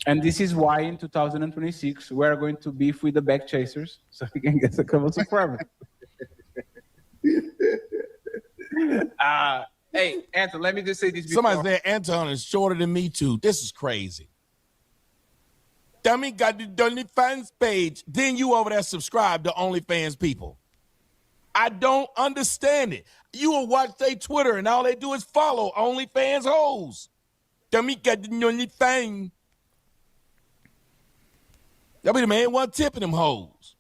And this is why in 2026, we're going to beef with the back chasers so we can get the cover forever. Hey, Anton, let me just say this before. Somebody said Anton is shorter than me too. This is crazy. Dummy got the OnlyFans page. Then you over there subscribe to OnlyFans people. I don't understand it. You will watch their Twitter and all they do is follow OnlyFans hoes. Dummy got the OnlyFans. Y'all be the man one tipping them hoes.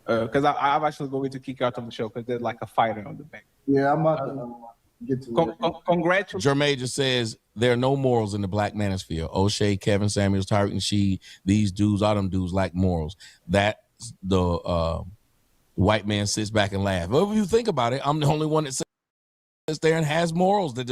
Because I'm actually going to kick out of the show because there's like a fighter on the back. Yeah, I'm about to get to it. Congratulations. Jermaine just says there are no morals in the black manosphere. O'Shea, Kevin Samuels, Tyreek Nasheed, these dudes, all them dudes like morals. That the white man sits back and laughs. Well, if you think about it, I'm the only one that sits there and has morals. That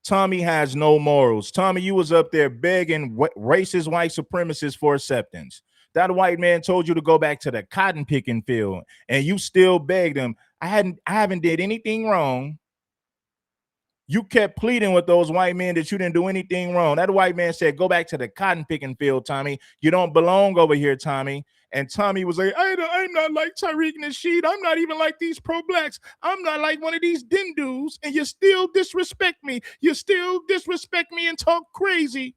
Tommy has no morals. Tommy, you was up there begging racist white supremacists for acceptance. That white man told you to go back to the cotton picking field, and you still begged him. I haven't did anything wrong. You kept pleading with those white men that you didn't do anything wrong. That white man said, go back to the cotton picking field, Tommy. You don't belong over here, Tommy. And Tommy was like, I'm not like Tyreek Nasheed. I'm not even like these pro-blacks. I'm not like one of these dindus. And you still disrespect me. You still disrespect me and talk crazy.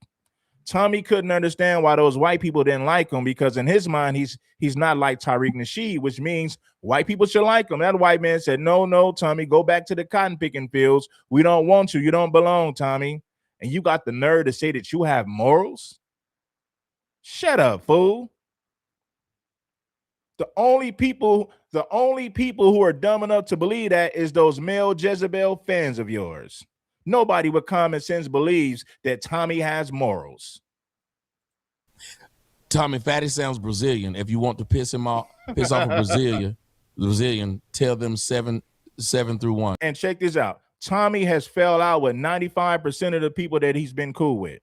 Tommy couldn't understand why those white people didn't like him, because in his mind, he's not like Tyreek Nasheed, which means white people should like him. That white man said, no, Tommy, go back to the cotton picking fields. We don't want you. You don't belong, Tommy. And you got the nerve to say that you have morals? Shut up, fool. The only people who are dumb enough to believe that is those male Jezebel fans of yours. Nobody with common sense believes that Tommy has morals. Tommy, Fatty sounds Brazilian. If you want to piss off a Brazilian, tell them 7 through 1. And check this out. Tommy has fell out with 95% of the people that he's been cool with.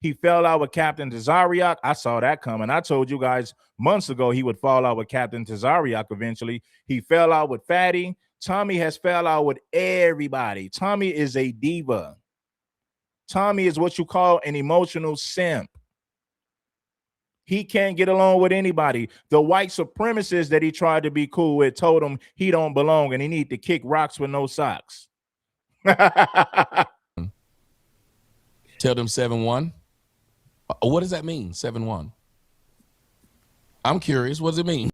He fell out with Captain Tazariak. I saw that coming. I told you guys months ago he would fall out with Captain Tazariak eventually. He fell out with Fatty. Tommy has fell out with everybody. Tommy is a diva. Tommy is what you call an emotional simp. He can't get along with anybody. The white supremacists that he tried to be cool with told him he don't belong and he need to kick rocks with no socks. Tell them 7-1. What does that mean, 7-1? I'm curious. What does it mean?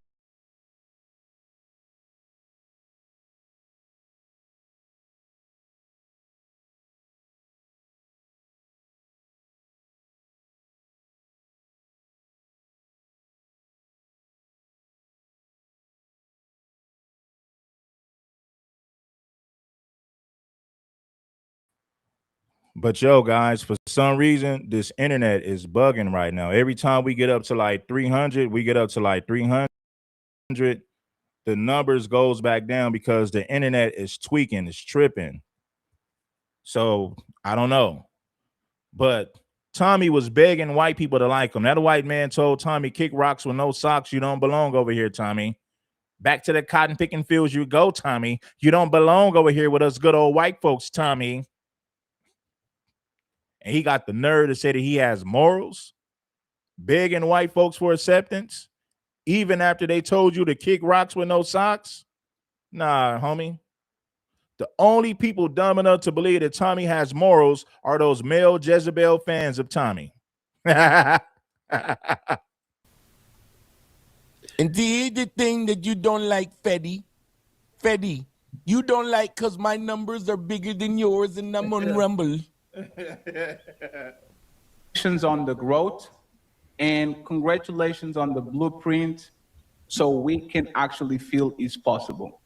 But yo, guys, for some reason, this internet is bugging right now. Every time we get up to like 300, we get up to like 300, the numbers goes back down because the internet is tweaking, it's tripping. So I don't know. But Tommy was begging white people to like him. That white man told Tommy, kick rocks with no socks. You don't belong over here, Tommy. Back to the cotton picking fields you go, Tommy. You don't belong over here with us good old white folks, Tommy. And he got the nerve to say that he has morals, begging white folks for acceptance, even after they told you to kick rocks with no socks. Nah, homie. The only people dumb enough to believe that Tommy has morals are those male Jezebel fans of Tommy. And here's the thing that you don't like, Fetty. Fetty, you don't like because my numbers are bigger than yours and I'm on Rumble. Congratulations on the growth and congratulations on the blueprint so we can actually feel it's possible.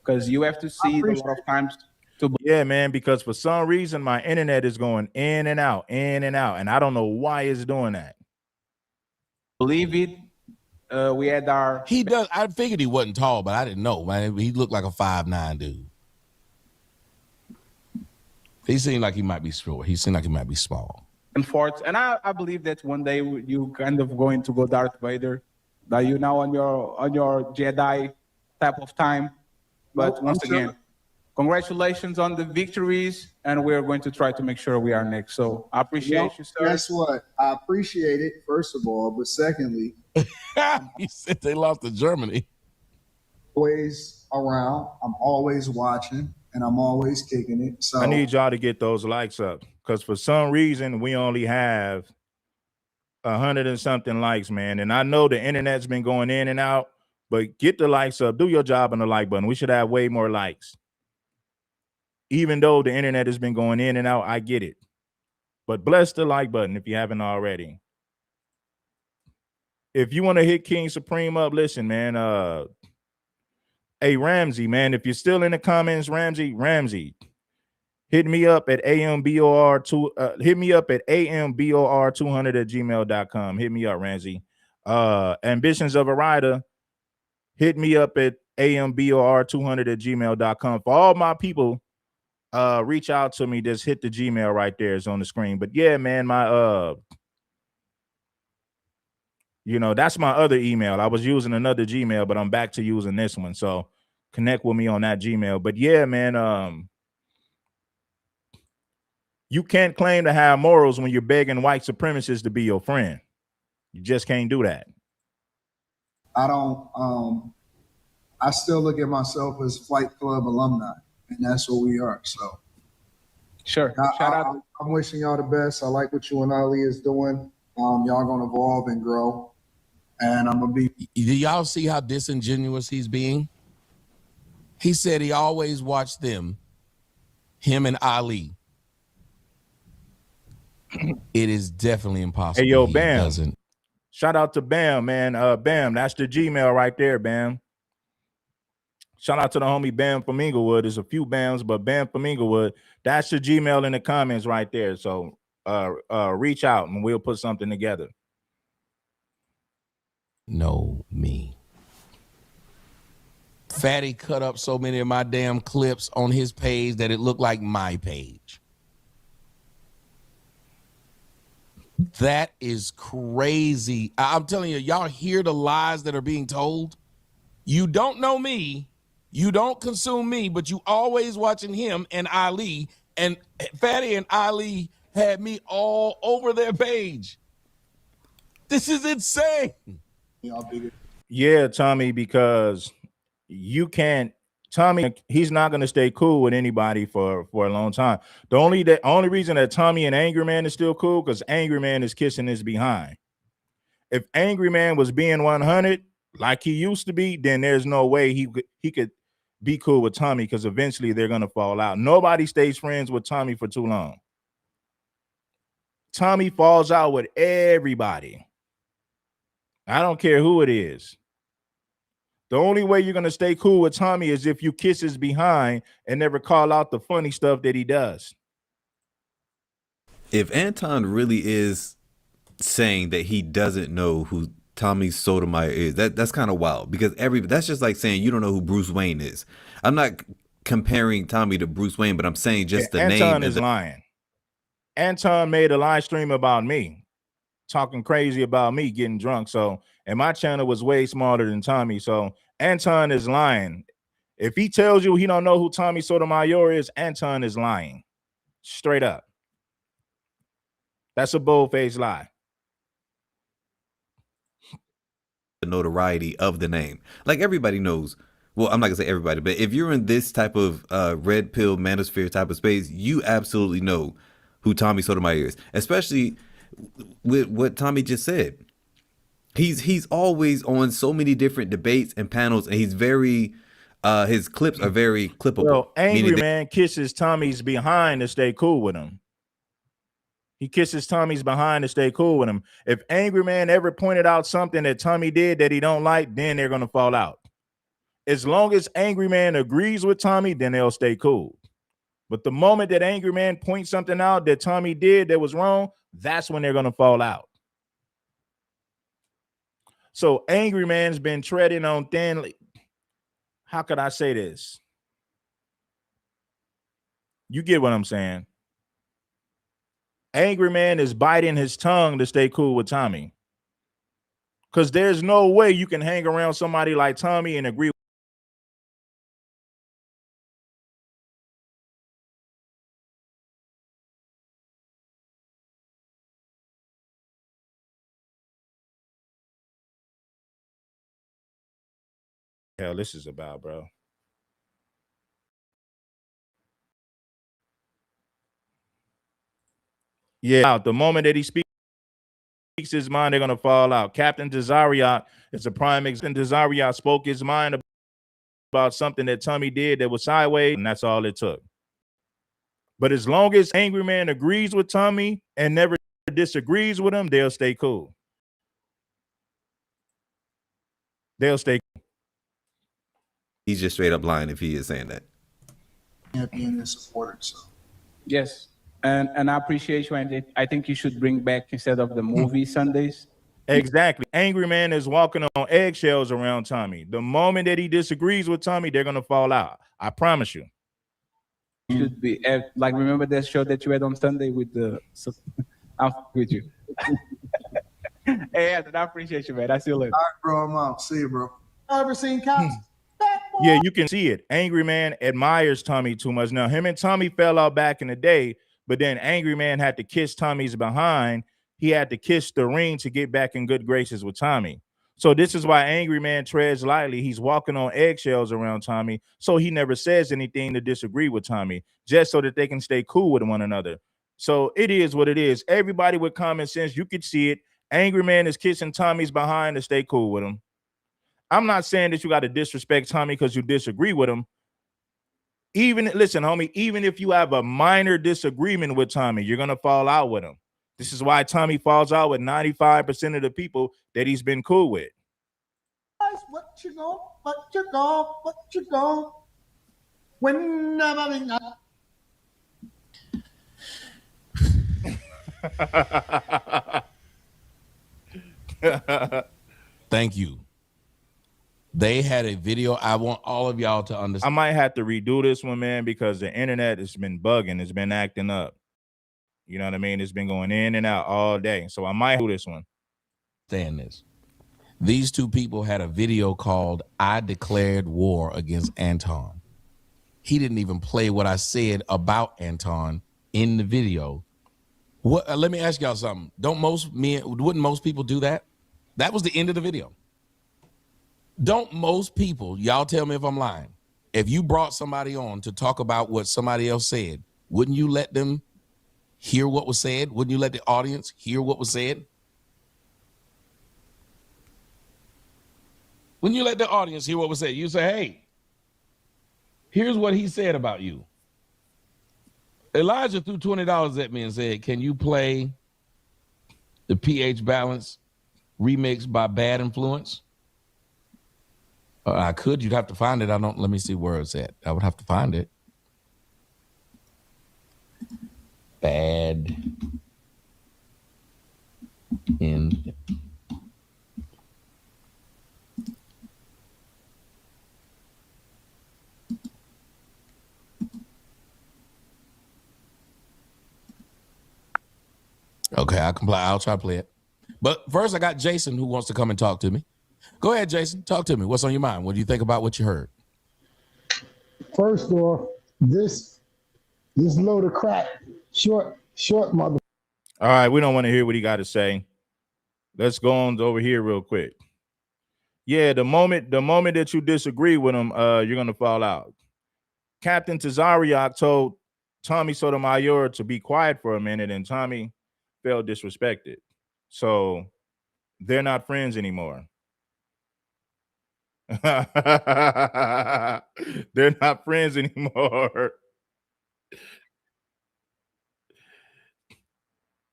Because you have to see it a lot of times to Yeah, man, because for some reason my internet is going in and out, and I don't know why it's doing that. believe it. We had our He does. I figured he wasn't tall, but I didn't know, man. He looked like a 5'9" dude. He seemed like he might be short. He seemed like he might be small. and forth, and I believe that one day you kind of going to go Darth Vader. That you now on your Jedi type of time. But Nope, once I'm sure. again, congratulations on the victories, and we're going to try to make sure we are next. So I appreciate you, sir. Guess what? I appreciate it, first of all, but secondly, He said they lost to Germany. always around. I'm always watching, and I'm always kicking it. So I need y'all to get those likes up because for some reason we only have 100 and something likes, man. And I know the internet's been going in and out, but get the likes up. Do your job on the like button. We should have way more likes. Even though the internet has been going in and out, I get it. But bless the like button if you haven't already. If you want to hit King Supreme up, listen, man. Hey, Ramsey, man, if you're still in the comments, Ramsey, hit me up at AMBOR2. Hit me up at AMBOR200@gmail.com. Hit me up, Ramsey. Ambitions of a Rider, hit me up at AMBOR200@gmail.com. For all my people, reach out to me. Just hit the Gmail right there. It's on the screen. But yeah, man, my that's my other email. I was using another Gmail, but I'm back to using this one. So connect with me on that Gmail. But yeah, man, you can't claim to have morals when you're begging white supremacists to be your friend. You just can't do that. I don't. I still look at myself as Flight Club alumni, and that's what we are. So Sure. Shout out. I'm wishing y'all the best. I like what you and Ali is doing. Y'all gonna evolve and grow, and I'm gonna be. Do y'all see how disingenuous he's being? He said he always watched them, him and Ali. It is definitely impossible. Hey, yo, he Bam. doesn't. Shout out to Bam, man. Bam, that's the Gmail right there, Bam. Shout out to the homie Bam from Inglewood. There's a few Bams, but Bam from Inglewood. That's the Gmail in the comments right there. So reach out and we'll put something together. Know me. Fatty cut up so many of my damn clips on his page that it looked like my page. That is crazy. I'm telling you, y'all hear the lies that are being told? You don't know me. You don't consume me, but you always watching him and Ali. And Fatty and Ali had me all over their page. This is insane. Y'all be. Yeah, Tommy, because you can't. Tommy, he's not going to stay cool with anybody for a long time. The only reason that Tommy and Angry Man is still cool because Angry Man is kissing his behind. If Angry Man was being 100 like he used to be, then there's no way he could be cool with Tommy because eventually they're going to fall out. Nobody stays friends with Tommy for too long. Tommy falls out with everybody. I don't care who it is. The only way you're going to stay cool with Tommy is if you kiss his behind and never call out the funny stuff that he does. If Anton really is saying that he doesn't know who Tommy Sotomayor is, that's kind of wild, because that's just like saying you don't know who Bruce Wayne is. I'm not comparing Tommy to Bruce Wayne, but I'm saying just the name. Anton is lying. Anton made a live stream about me, talking crazy about me getting drunk. So, and my channel was way smarter than Tommy. So Anton is lying. If he tells you he don't know who Tommy Sotomayor is, Anton is lying. Straight up. That's a bold-faced lie. The notoriety of the name. Like everybody knows. Well, I'm not gonna say everybody, but if you're in this type of red pill manosphere type of space, you absolutely know who Tommy Sotomayor is. Especially with what Tommy just said. He's always on so many different debates and panels, and he's very his clips are very clippable. Well, Angry Man kisses Tommy's behind to stay cool with him. He kisses Tommy's behind to stay cool with him. If Angry Man ever pointed out something that Tommy did that he don't like, then they're gonna fall out. As long as Angry Man agrees with Tommy, then they'll stay cool. But the moment that Angry Man points something out that Tommy did that was wrong, that's when they're gonna fall out. So Angry Man's been treading on thin. How could I say this? You get what I'm saying? Angry Man is biting his tongue to stay cool with Tommy. Because there's no way you can hang around somebody like Tommy and agree. Hell, this is about, bro. Yeah, the moment that he speaks his mind, they're gonna fall out. Captain Desariat is a prime example. Desariat spoke his mind about something that Tommy did that was sideways, and that's all it took. But as long as Angry Man agrees with Tommy and never disagrees with him, they'll stay cool. They'll stay cool. He's just straight up lying if he is saying that. Champion and supported, so. Yes. And I appreciate you, and I think you should bring back, instead of the movie Sundays. Exactly. Angry Man is walking on eggshells around Tommy. The moment that he disagrees with Tommy, they're gonna fall out. I promise you. Should be like, remember that show that you had on Sunday with the I'm with you. Hey, Anton, I appreciate you, man. I see you later. All right, bro, I'm out. See you, bro. Ever seen cops? Yeah, you can see it. Angry Man admires Tommy too much. Now, him and Tommy fell out back in the day, but then Angry Man had to kiss Tommy's behind. He had to kiss the ring to get back in good graces with Tommy. So this is why Angry Man treads lightly. He's walking on eggshells around Tommy, so he never says anything to disagree with Tommy, just so that they can stay cool with one another. So it is what it is. Everybody with common sense, you could see it. Angry Man is kissing Tommy's behind to stay cool with him. I'm not saying that you got to disrespect Tommy because you disagree with him. Even, listen, homie, even if you have a minor disagreement with Tommy, you're going to fall out with him. This is why Tommy falls out with 95% of the people that he's been cool with. What you go, whenever Thank you. They had a video. I want all of y'all to understand. I might have to redo this one, man, because the internet has been bugging. It's been acting up. You know what I mean? It's been going in and out all day. So I might do this one. Understand this. These two people had a video called "I Declared War Against Anton." He didn't even play what I said about Anton in the video. What? Let me ask y'all something. Wouldn't most people do that? That was the end of the video. Don't most people, y'all tell me if I'm lying, if you brought somebody on to talk about what somebody else said, wouldn't you let them hear what was said? Wouldn't you let the audience hear what was said? Wouldn't you let the audience hear what was said? You say, hey, here's what he said about you. Elijah threw $20 at me and said, can you play the pH Balance remix by Bad Influence? I could. You'd have to find it. Let me see where it's at. I would have to find it. Bad in. Okay, I'll try to play it. But first, I got Jason who wants to come and talk to me. Go ahead, Jason. Talk to me. What's on your mind? What do you think about what you heard? First off, this load of crap, short mother. All right, we don't want to hear what he got to say. Let's go on over here real quick. Yeah, the moment that you disagree with him, you're gonna fall out. Captain Tazariak told Tommy Sotomayor to be quiet for a minute, and Tommy felt disrespected. So they're not friends anymore. They're not friends anymore.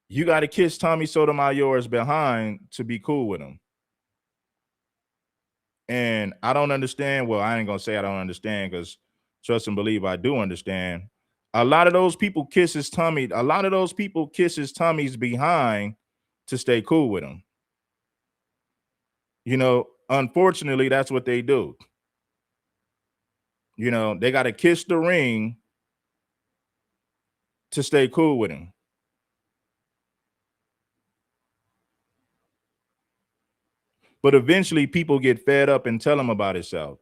You got to kiss Tommy Sotomayor's behind to be cool with him. And I don't understand. Well, I ain't going to say I don't understand, because trust and believe I do understand. A lot of those people kisses Tommy's behind to stay cool with him. You know, unfortunately, that's what they do. You know, they got to kiss the ring to stay cool with him. But eventually people get fed up and tell him about himself.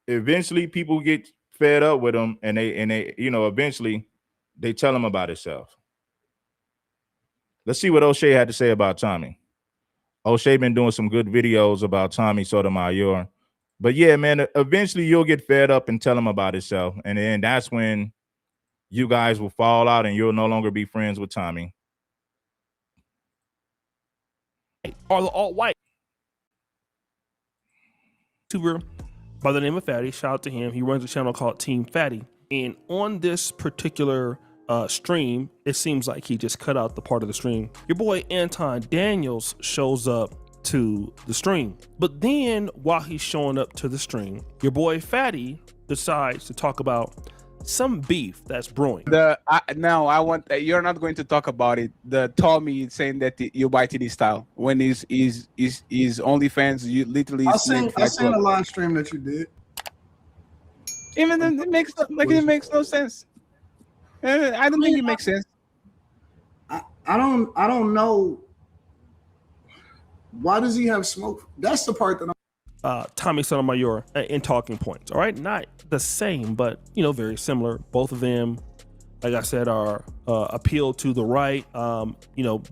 Eventually people get fed up with him, and they eventually they tell him about himself. Let's see what O'Shea had to say about Tommy. O'Shea been doing some good videos about Tommy Sotomayor. But yeah, man, eventually you'll get fed up and tell him about himself. And then that's when you guys will fall out and you'll no longer be friends with Tommy. Or the alt-white YouTuber by the name of Fatty. Shout out to him. He runs a channel called Team Fatty. And on this particular stream, it seems like he just cut out the part of the stream. Your boy Anton Daniels shows up to the stream. But then while he's showing up to the stream, your boy Fatty decides to talk about some beef that's brewing. You're not going to talk about it. The Tommy saying that you buy TD style when his OnlyFans, you literally. I seen a live stream that you did. Even then, it makes no sense. I don't think it makes sense. I don't know. Why does he have smoke? That's the part that Tommy Sotomayor in Talking Points. All right, not the same, but very similar. Both of them, like I said, are appeal to the right.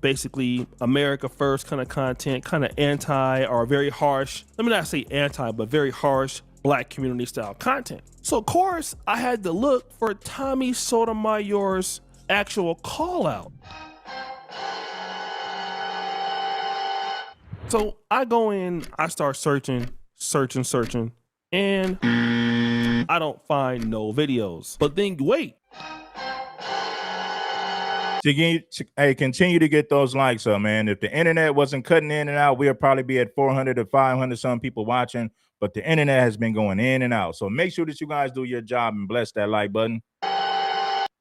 Basically America first kind of content, kind of anti or very harsh. Let me not say anti, but very harsh Black community style content. So of course I had to look for Tommy Sotomayor's actual call out. So I go in, I start searching, and I don't find no videos. But then wait. Continue to get those likes up, man. If the internet wasn't cutting in and out, we'll probably be at 400 to 500 some people watching. But the internet has been going in and out. So make sure that you guys do your job and bless that like button.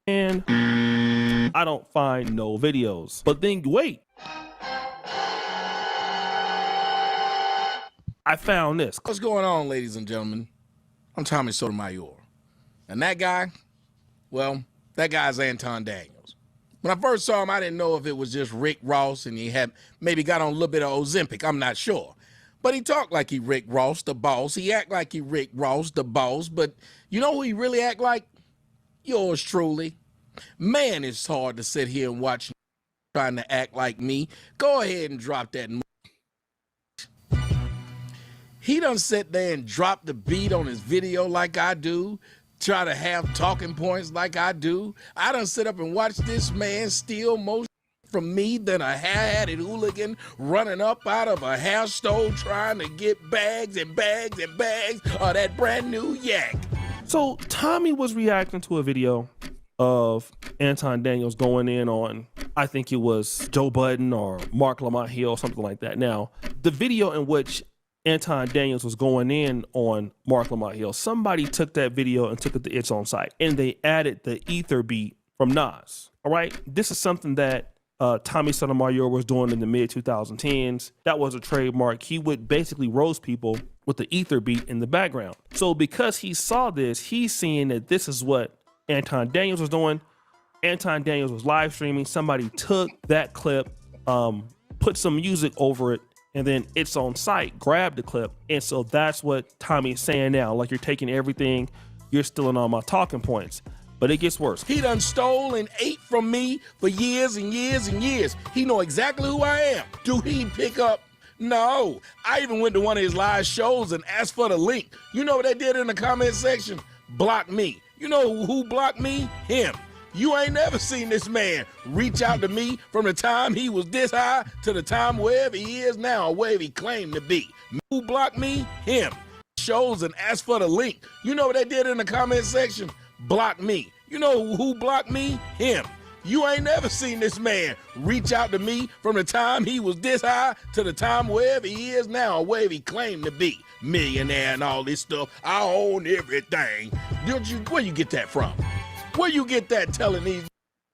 And I don't find no videos. But then wait. I found this. What's going on, ladies and gentlemen? I'm Tommy Sotomayor. And that guy, well, that guy's Anton Daniels. When I first saw him, I didn't know if it was just Rick Ross and he had maybe got on a little bit of Ozempic. I'm not sure. But he talked like he Rick Ross, the boss. He act like he Rick Ross, the boss. But you know who he really act like? Yours truly. Man, it's hard to sit here and watch trying to act like me. Go ahead and drop that. He done sit there and drop the beat on his video like I do, try to have talking points like I do. I done sit up and watch this man steal more from me than a hair-hatted hooligan running up out of a hair store trying to get bags and bags and bags of that brand new yak. So Tommy was reacting to a video of Anton Daniels going in on, I think it was Joe Budden or Mark Lamont Hill, something like that. Now, the video in which Anton Daniels was going in on Mark Lamont Hill, somebody took that video and took it to its own site, and they added the ether beat from Nas. All right, this is something that Tommy Sotomayor was doing in the mid 2010s. That was a trademark. He would basically roast people with the ether beat in the background. So because he saw this, he's seeing that this is what Anton Daniels was doing. Anton Daniels was live streaming. Somebody took that clip, put some music over it, and then it's on site, grabbed the clip. And so that's what Tommy is saying now. Like, you're taking everything, you're stealing all my talking points. But it gets worse. He done stole and ate from me for years and years and years. He know exactly who I am. Do he pick up? No. I even went to one of his live shows and asked for the link. You know what they did in the comment section? Block me. You know who blocked me? Him. You ain't never seen this man reach out to me from the time he was this high to the time wherever he is now, or wherever he claimed to be. Who blocked me? Him. Shows and asked for the link. You know what they did in the comment section? Block me. You know who blocked me? Him. You ain't never seen this man reach out to me from the time he was this high to the time wherever he is now, or wherever he claimed to be. Millionaire and all this stuff. I own everything. Where you get that from? Where you get that telling these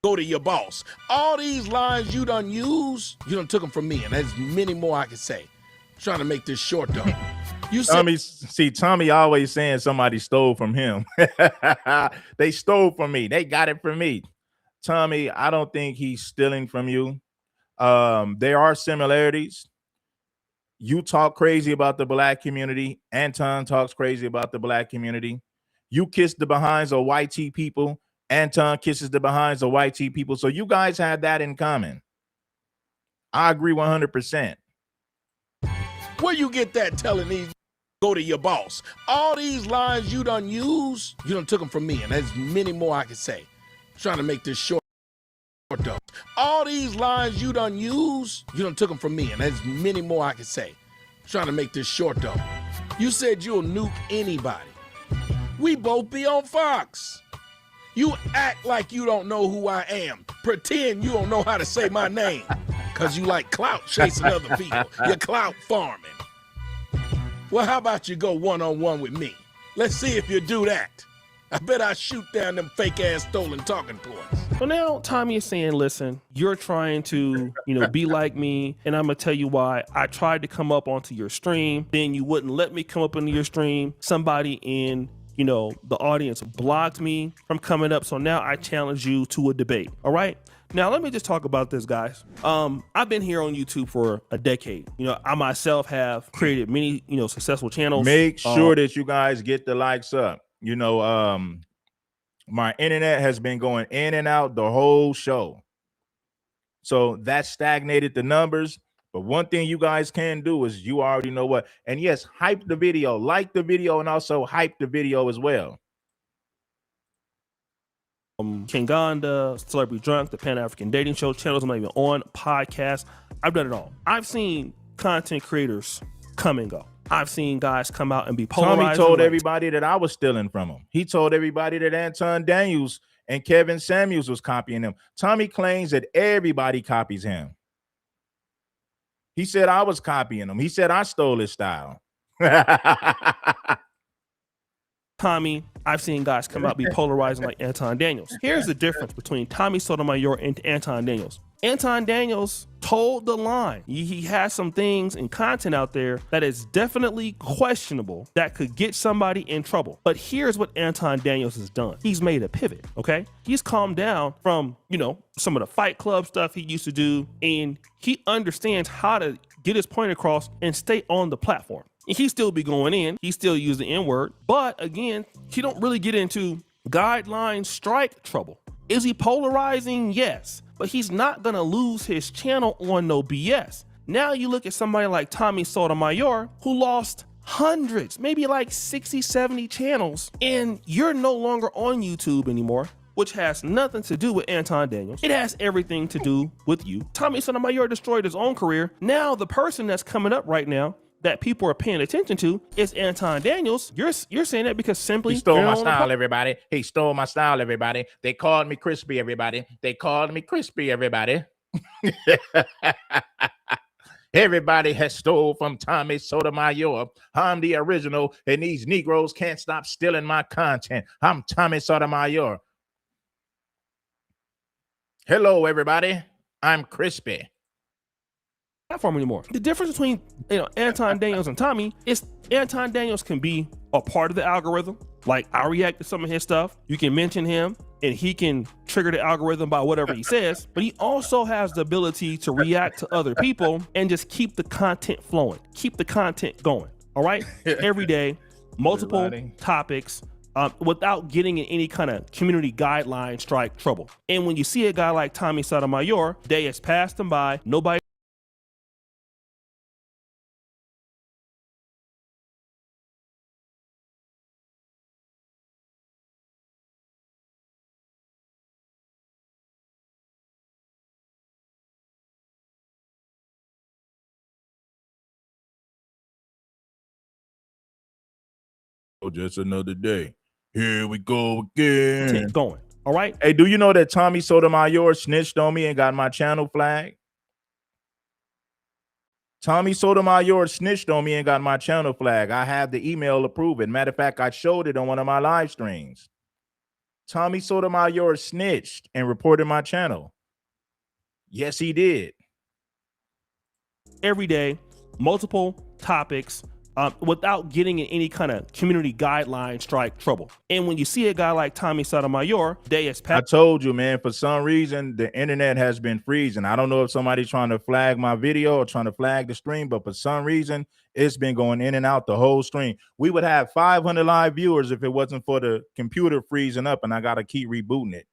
go to your boss? All these lines you done used, you done took them from me, and there's many more I can say. Trying to make this short though. You said, Tommy always saying somebody stole from him. They stole from me. They got it from me. Tommy, I don't think he's stealing from you. There are similarities. You talk crazy about the black community. Anton talks crazy about the black community. You kiss the behinds of white tea people. Anton kisses the behinds of white tea people. So you guys had that in common. I agree 100%. Where you get that telling these go to your boss? All these lines you done used, you done took them from me, and there's many more I can say. Trying to make this short though. All these lines you done used, you done took them from me, and there's many more I can say. Trying to make this short though. You said you'll nuke anybody. We both be on Fox. You act like you don't know who I am. Pretend you don't know how to say my name. Cause you like clout chasing other people. You're clout farming. Well, how about you go one-on-one with me? Let's see if you do that. I bet I shoot down them fake-ass stolen talking points. So now Tommy is saying, listen, you're trying to, be like me, and I'm gonna tell you why. I tried to come up onto your stream, then you wouldn't let me come up into your stream. Somebody in the audience blocked me from coming up, so now I challenge you to a debate. All right, now let me just talk about this, guys. I've been here on YouTube for a decade. I myself have created many successful channels. Make sure that you guys get the likes up. My internet has been going in and out the whole show, so that stagnated the numbers. But one thing you guys can do is, you already know what. And yes, hype the video, like the video, and also hype the video as well. Kinganda, Celebrity Drunk, the Pan-African Dating Show channels. I'm not even on podcasts. I've done it all. I've seen content creators come and go. I've seen guys come out and be polarized. Tommy told everybody that I was stealing from him. He told everybody that Anton Daniels and Kevin Samuels was copying him. Tommy claims that everybody copies him. He said I was copying him. He said I stole his style. Tommy, I've seen guys come out be polarizing like Anton Daniels. Here's the difference between Tommy Sotomayor and Anton Daniels. Anton Daniels told the line. He has some things and content out there that is definitely questionable that could get somebody in trouble. But here's what Anton Daniels has done. He's made a pivot, okay? He's calmed down from, some of the Fight Club stuff he used to do, and he understands how to get his point across and stay on the platform. And he still be going in, he still use the N-word, but again, he don't really get into guideline strike trouble. Is he polarizing? Yes, but he's not gonna lose his channel on no BS. Now you look at somebody like Tommy Sotomayor, who lost hundreds, maybe like 60, 70 channels, and you're no longer on YouTube anymore, which has nothing to do with Anton Daniels. It has everything to do with you. Tommy Sotomayor destroyed his own career. Now the person that's coming up right now that people are paying attention to is Anton Daniels. You're saying that because simply he stole my style, everybody. He stole my style, everybody. They called me crispy, everybody. They called me crispy, everybody. Everybody has stole from Tommy Sotomayor. I'm the original, and these Negroes can't stop stealing my content. I'm Tommy Sotomayor. Hello, everybody. I'm Crispy. Platform anymore. The difference between Anton Daniels and Tommy is Anton Daniels can be a part of the algorithm. Like I react to some of his stuff. You can mention him and he can trigger the algorithm by whatever he says, but he also has the ability to react to other people and just keep the content flowing, keep the content going. All right. Every day, multiple topics. Without getting in any kind of community guideline strike trouble. And when you see a guy like Tommy Sotomayor, day has passed him by, nobody Just another day. Here we go again. going. All right. Hey, do you know that Tommy Sotomayor snitched on me and got my channel flagged? Tommy Sotomayor snitched on me and got my channel flagged. I have the email to prove it. Matter of fact, I showed it on one of my live streams. Tommy Sotomayor snitched and reported my channel. Yes, he did. Every day, multiple topics. Without getting in any kind of community guideline strike trouble. And when you see a guy like Tommy Sotomayor, day has passed. I told you, man, for some reason, the internet has been freezing. I don't know if somebody's trying to flag my video or trying to flag the stream, but for some reason, it's been going in and out the whole stream. We would have 500 live viewers if it wasn't for the computer freezing up, and I got to keep rebooting it.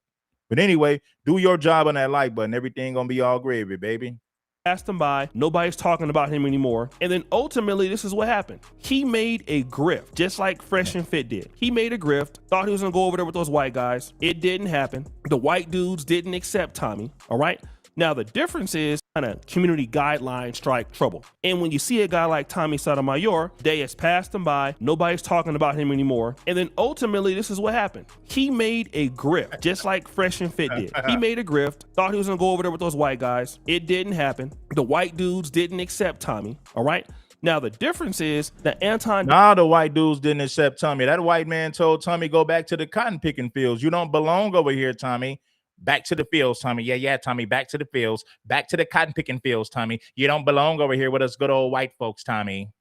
But anyway, do your job on that like button. Everything going to be all gravy, baby. Passed him by, nobody's talking about him anymore. And then ultimately, this is what happened. He made a grift, just like Fresh and Fit did. He made a grift, thought he was gonna go over there with those white guys. It didn't happen. The white dudes didn't accept Tommy, all right? Now, the difference is kind of community guideline strike trouble. And when you see a guy like Tommy Sotomayor, day has passed him by, nobody's talking about him anymore. And then ultimately, this is what happened. He made a grift, just like Fresh and Fit did. He made a grift, thought he was gonna go over there with those white guys. It didn't happen. The white dudes didn't accept Tommy, all right? Now, the difference is that Anton... Nah, the white dudes didn't accept Tommy. That white man told Tommy, go back to the cotton picking fields. You don't belong over here, Tommy. Back to the fields, Tommy. Yeah, Tommy. Back to the fields. Back to the cotton picking fields, Tommy. You don't belong over here with us good old white folks, Tommy.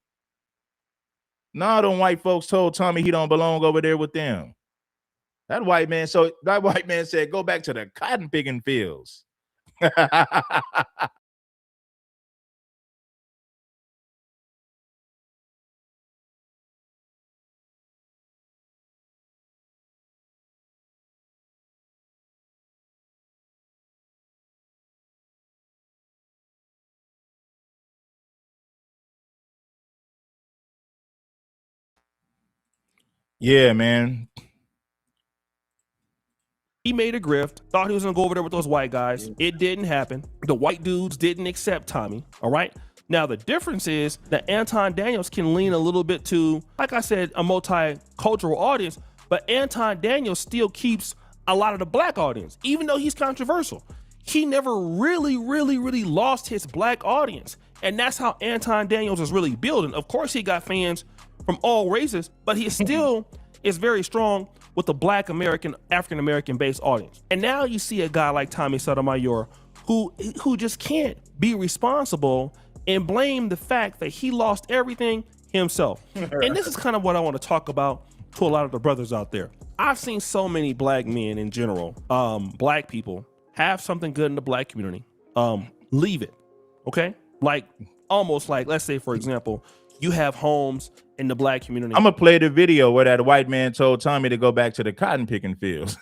No, them white folks told Tommy he don't belong over there with them. That white man said, go back to the cotton picking fields. Yeah, man. He made a grift, thought he was gonna go over there with those white guys. It didn't happen. The white dudes didn't accept Tommy, all right? Now, the difference is that Anton Daniels can lean a little bit to, like I said, a multicultural audience, but Anton Daniels still keeps a lot of the black audience, even though he's controversial. He never really lost his black audience. And that's how Anton Daniels is really building. Of course, he got fans from all races, but he still is very strong with the black African American based audience. And now you see a guy like Tommy Sotomayor who just can't be responsible and blame the fact that he lost everything himself. And this is kind of what I want to talk about to a lot of the brothers out there. I've seen so many black men in general, black people have something good in the black community, leave it, okay? Like almost like, let's say for example, you have homes in the black community. I'm gonna play the video where that white man told Tommy to go back to the cotton picking fields.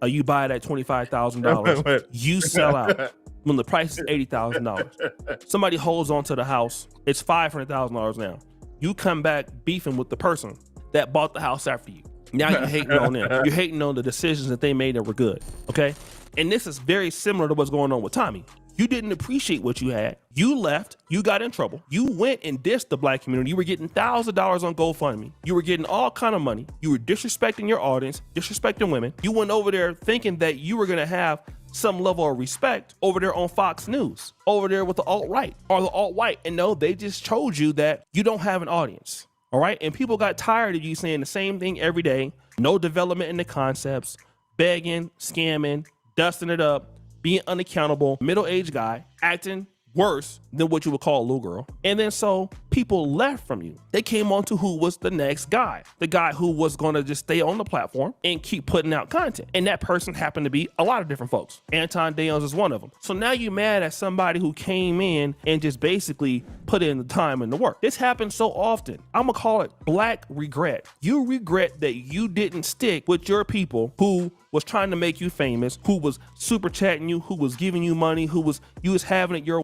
You buy it at $25,000. You sell out when the price is $80,000. Somebody holds on to the house. It's $500,000 now. You come back beefing with the person that bought the house after you. Now you're hating on them. You're hating on the decisions that they made that were good. Okay. And this is very similar to what's going on with Tommy. You didn't appreciate what you had. You left. You got in trouble. You went and dissed the black community. You were getting thousands of dollars on GoFundMe. You were getting all kind of money. You were disrespecting your audience, disrespecting women. You went over there thinking that you were going to have some level of respect over there on Fox News, over there with the alt-right or the alt-white. And no, they just told you that you don't have an audience. All right. And people got tired of you saying the same thing every day. No development in the concepts, begging, scamming, dusting it up, being unaccountable, middle-aged guy, acting worse than what you would call a little girl. And then so people left from you. They came on to who was the next guy, the guy who was going to just stay on the platform and keep putting out content. And that person happened to be a lot of different folks. Anton Daniels is one of them. So now you're mad at somebody who came in and just basically put in the time and the work. This happens so often. I'm gonna call it black regret. You regret that you didn't stick with your people who was trying to make you famous, who was super chatting you, who was giving you money, you was having it your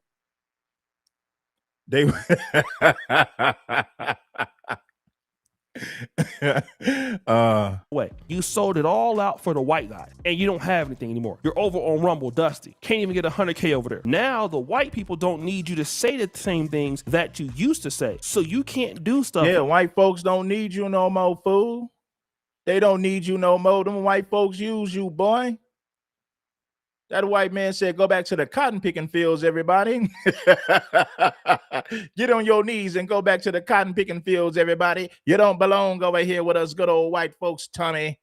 They way. You sold it all out for the white guy and you don't have anything anymore. You're over on Rumble, Dusty. Can't even get 100K over there. Now the white people don't need you to say the same things that you used to say. So you can't do stuff. Yeah, white folks don't need you no more, fool. They don't need you no more. Them white folks use you, boy. That white man said, go back to the cotton picking fields, everybody. Get on your knees and go back to the cotton picking fields, everybody. You don't belong over here with us good old white folks, Tommy.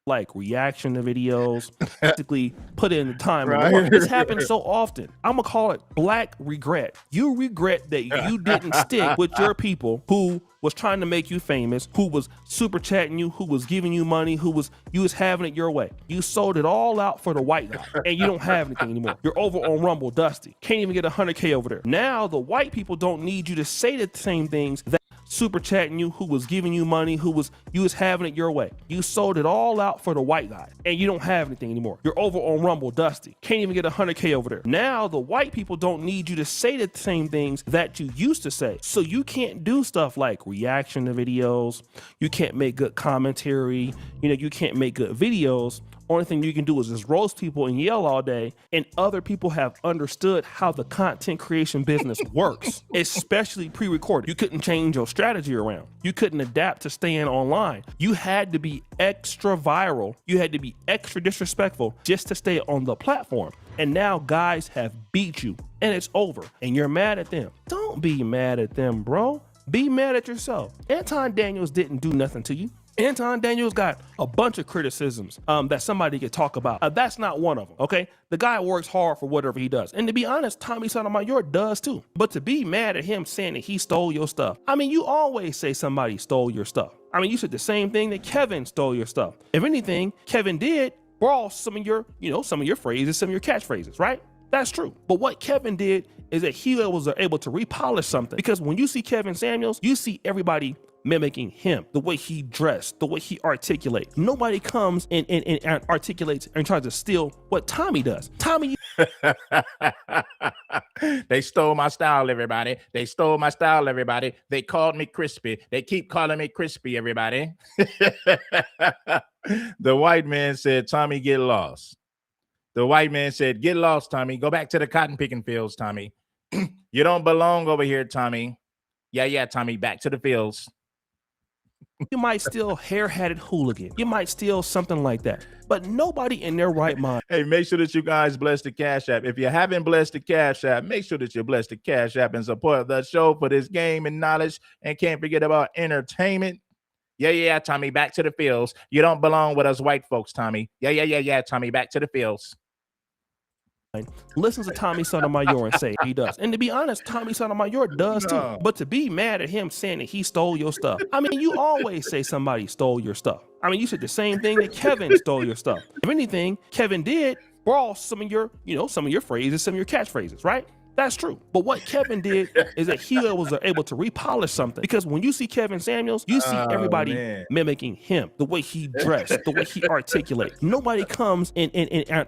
Like reaction to videos, basically put in the time and the work. This happens so often. I'm gonna call it black regret. You regret that you didn't stick with your people who was trying to make you famous, who was super chatting you, who was giving you money, you was having it your way. You sold it all out for the white guy and you don't have anything anymore. You're over on Rumble, Dusty. Can't even get 100K over there. Now the white people don't need you to say the same things that super chatting you, who was giving you money, you was having it your way. You sold it all out for the white guy and you don't have anything anymore. You're over on Rumble, Dusty. Can't even get 100K over there. Now the white people don't need you to say the same things that you used to say. So you can't do stuff like reaction to videos. You can't make good commentary. You can't make good videos. Only thing you can do is just roast people and yell all day, and other people have understood how the content creation business works, especially pre-recorded. You couldn't change your strategy around. You couldn't adapt to staying online. You had to be extra viral. You had to be extra disrespectful just to stay on the platform. And now guys have beat you and it's over and you're mad at them. Don't be mad at them, bro. Be mad at yourself. Anton Daniels didn't do nothing to you. Anton Daniels got a bunch of criticisms that somebody could talk about. That's not one of them, okay? The guy works hard for whatever he does. And to be honest, Tommy Sotomayor does too. But to be mad at him saying that he stole your stuff, you always say somebody stole your stuff. You said the same thing that Kevin stole your stuff. If anything, Kevin did borrow some of your phrases, some of your catchphrases, right? That's true. But what Kevin did is that he was able to repolish something. Because when you see Kevin Samuels, you see everybody mimicking him, the way he dressed, the way he articulates. Nobody comes and articulates and tries to steal what Tommy does. Tommy, they stole my style, everybody. They stole my style, everybody. They called me crispy. They keep calling me crispy, everybody. The white man said, Tommy, get lost. The white man said, get lost, Tommy. Go back to the cotton picking fields, Tommy. You don't belong over here, Tommy. Yeah, Tommy, back to the fields. you might steal hair-hatted hooligan. You might steal something like that. But nobody in their right mind. Hey, make sure that you guys bless the Cash App. If you haven't blessed the Cash App, make sure that you bless the Cash App and support the show for this game and knowledge. And can't forget about entertainment. Yeah, Tommy, back to the fields. You don't belong with us white folks, Tommy. Yeah, Tommy, back to the fields. Listen to Tommy Sotomayor and say he does. And to be honest, Tommy Sotomayor does too. But to be mad at him saying that he stole your stuff, you always say somebody stole your stuff. You said the same thing that Kevin stole your stuff. If anything, Kevin did borrow some of your phrases, some of your catchphrases, right? That's true. But what Kevin did is that he was able to repolish something. Because when you see Kevin Samuels, you see everybody mimicking him, the way he dressed, the way he articulates. Nobody comes and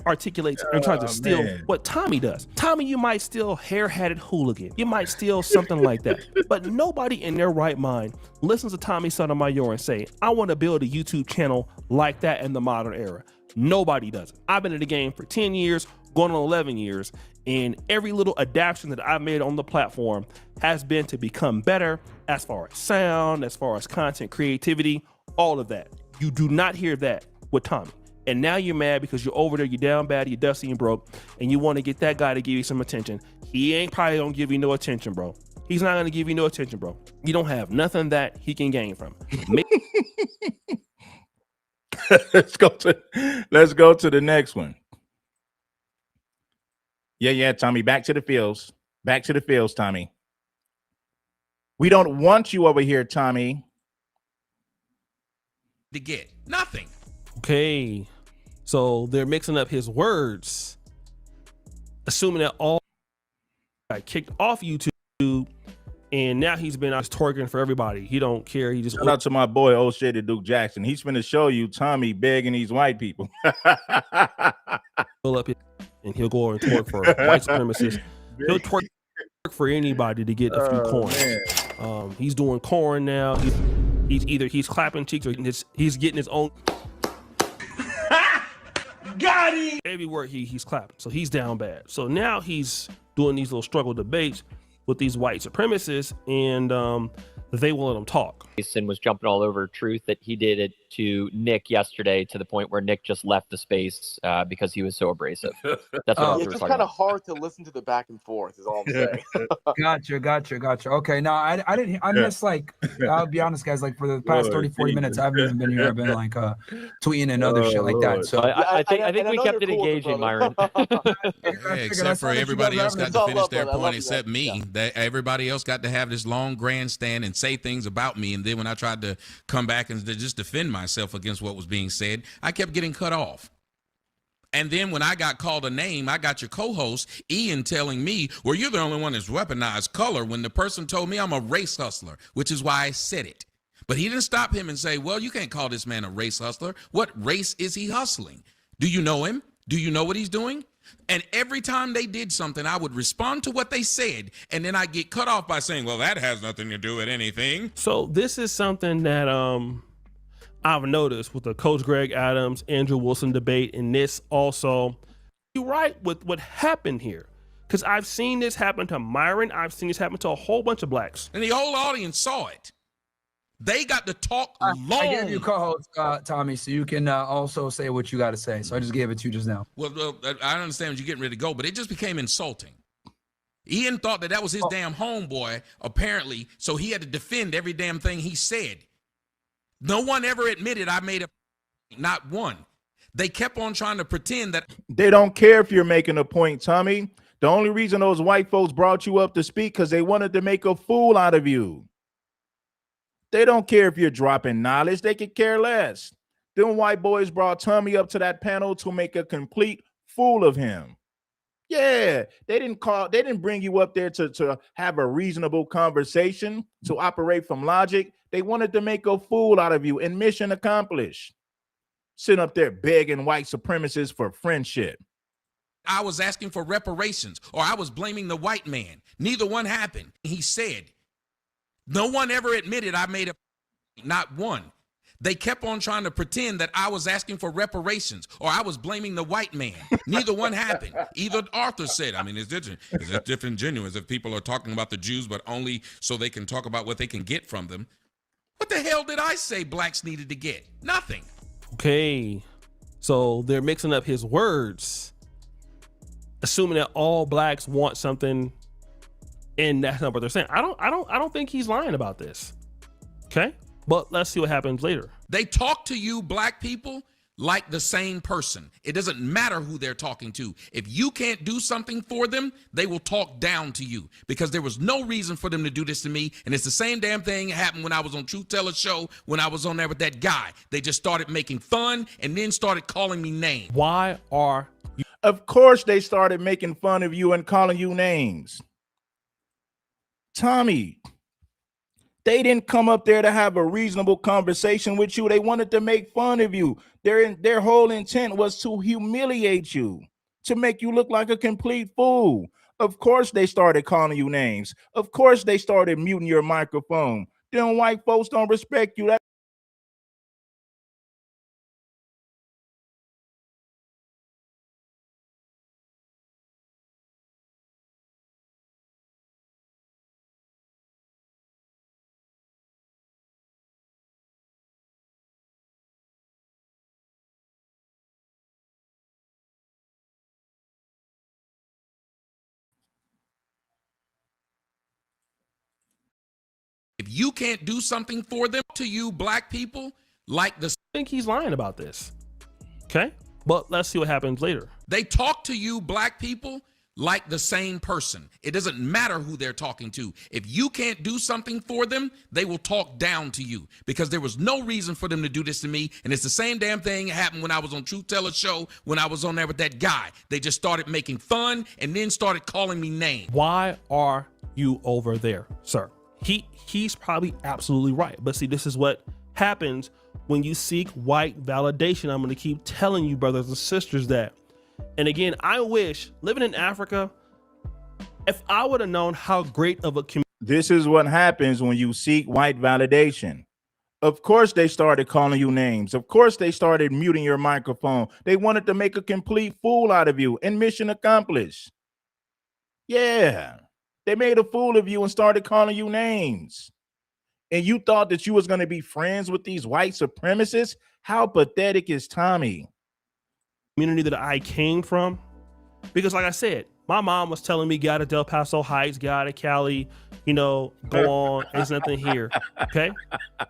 articulates and tries to steal what Tommy does. Tommy, you might steal hair-hatted hooligan. You might steal something like that. But nobody in their right mind listens to Tommy Sotomayor and say, I want to build a YouTube channel like that in the modern era. Nobody does it. I've been in the game for 10 years, going on 11 years, and every little adaptation that I've made on the platform has been to become better as far as sound, as far as content creativity, all of that. You do not hear that with Tommy. And now you're mad because you're over there, you're down bad, you're dusty and broke, and you want to get that guy to give you some attention. He ain't probably gonna give you no attention, bro. He's not gonna give you no attention, bro. You don't have nothing that he can gain from it. let's go to the next one. Yeah, Tommy. Back to the fields. Back to the fields, Tommy. We don't want you over here, Tommy. To get nothing. Okay. So they're mixing up his words, assuming that all got kicked off YouTube, and now he's been out twerking for everybody. He don't care. He just Shout out to my boy, old shit at Duke Jackson. He's finna show you Tommy begging these white people. pull up his, and he'll go and twerk for white supremacists. He'll twerk for anybody to get a few coins. He's doing corn now. He's clapping cheeks or he's getting his own. Got him! Everywhere he's clapping. So he's down bad. So now he's doing these little struggle debates with these white supremacists, and they won't let him talk. Jason was jumping all over truth that he did it to Nick yesterday, to the point where Nick just left the space because he was so abrasive. That's what it's just kind of hard to listen to the back and forth is all I'm saying. Gotcha. Okay, no, I missed, like, I'll be honest, guys, like for the past 30-40 minutes I haven't even been here. I've been like tweeting and other shit like that. So I think we kept it engaging, Myron. Except for everybody else got to finish their point except me. Everybody else got to have this long grandstand and say things about me, and then when I tried to come back and just defend myself against what was being said, I kept getting cut off. And then when I got called a name, I got your co-host Ian telling me, well, you're the only one that's weaponized color, when the person told me I'm a race hustler, which is why I said it. But he didn't stop him and say, well, you can't call this man a race hustler. What race is he hustling? Do you know him? Do you know what he's doing? And every time they did something, I would respond to what they said, and then I get cut off by saying, well, that has nothing to do with anything. So this is something that I've noticed with the Coach Greg Adams, Andrew Wilson debate, and this also. You're right with what happened here, because I've seen this happen to Myron. I've seen this happen to a whole bunch of blacks. And the whole audience saw it. They got to talk long. I gave you co-host, Tommy, so you can also say what you got to say. So I just gave it to you just now. Well, I understand you're getting ready to go, but it just became insulting. Ian thought that was his damn homeboy, apparently, so he had to defend every damn thing he said. No one ever admitted I made not one. They kept on trying to pretend that. They don't care if you're making a point, Tommy. The only reason those white folks brought you up to speak because they wanted to make a fool out of you. They don't care if you're dropping knowledge. They could care less. Them white boys brought Tommy up to that panel to make a complete fool of him. Yeah, they didn't bring you up there to have a reasonable conversation, to operate from logic. They wanted to make a fool out of you, and mission accomplished. Sitting up there begging white supremacists for friendship. I was asking for reparations, or I was blaming the white man. Neither one happened. He said, no one ever admitted I made not one. They kept on trying to pretend that I was asking for reparations, or I was blaming the white man. Neither one happened. Either Arthur said, I mean, it's disingenuous if people are talking about the Jews, but only so they can talk about what they can get from them. What the hell did I say blacks needed to get? Nothing. Okay, so they're mixing up his words, assuming that all blacks want something, and that's not what they're saying. I don't think he's lying about this. Okay, but let's see what happens later. They talk to you black people like the same person. It doesn't matter who they're talking to. If you can't do something for them, they will talk down to you, because there was no reason for them to do this to me. And it's the same damn thing that happened when I was on Truth Teller's show, when I was on there with that guy. They just started making fun and then started calling me names. Why are you? Of course they started making fun of you and calling you names. Tommy, they didn't come up there to have a reasonable conversation with you. They wanted to make fun of you. Their whole intent was to humiliate you, to make you look like a complete fool. Of course they started calling you names. Of course they started muting your microphone. Them white folks don't respect you. If you can't do something for them, to you black people like the I think he's lying about this. Okay, but let's see what happens later. they talk to you black people like the same person. It doesn't matter who they're talking to. If you can't do something for them, they will talk down to you because there was no reason for them to do this to me. And it's the same damn thing that happened when I was on Truth Teller's show, when I was on there with that guy. They just started making fun and then started calling me names. Why are you over there, sir? He's probably absolutely right. But see, this is what happens when you seek white validation. I'm going to keep telling you, brothers and sisters, that. And again, I wish, living in Africa, if I would have known how great of a community. This is what happens when you seek white validation. Of course, they started calling you names. Of course, they started muting your microphone. They wanted to make a complete fool out of you, and mission accomplished. Yeah, they made a fool of you and started calling you names. And you thought that you was going to be friends with these white supremacists? How pathetic is Tommy? Community that I came from, because like I said, my mom was telling me, get out of Del Paso Heights, get out of Cali, go on, there's nothing here. Okay.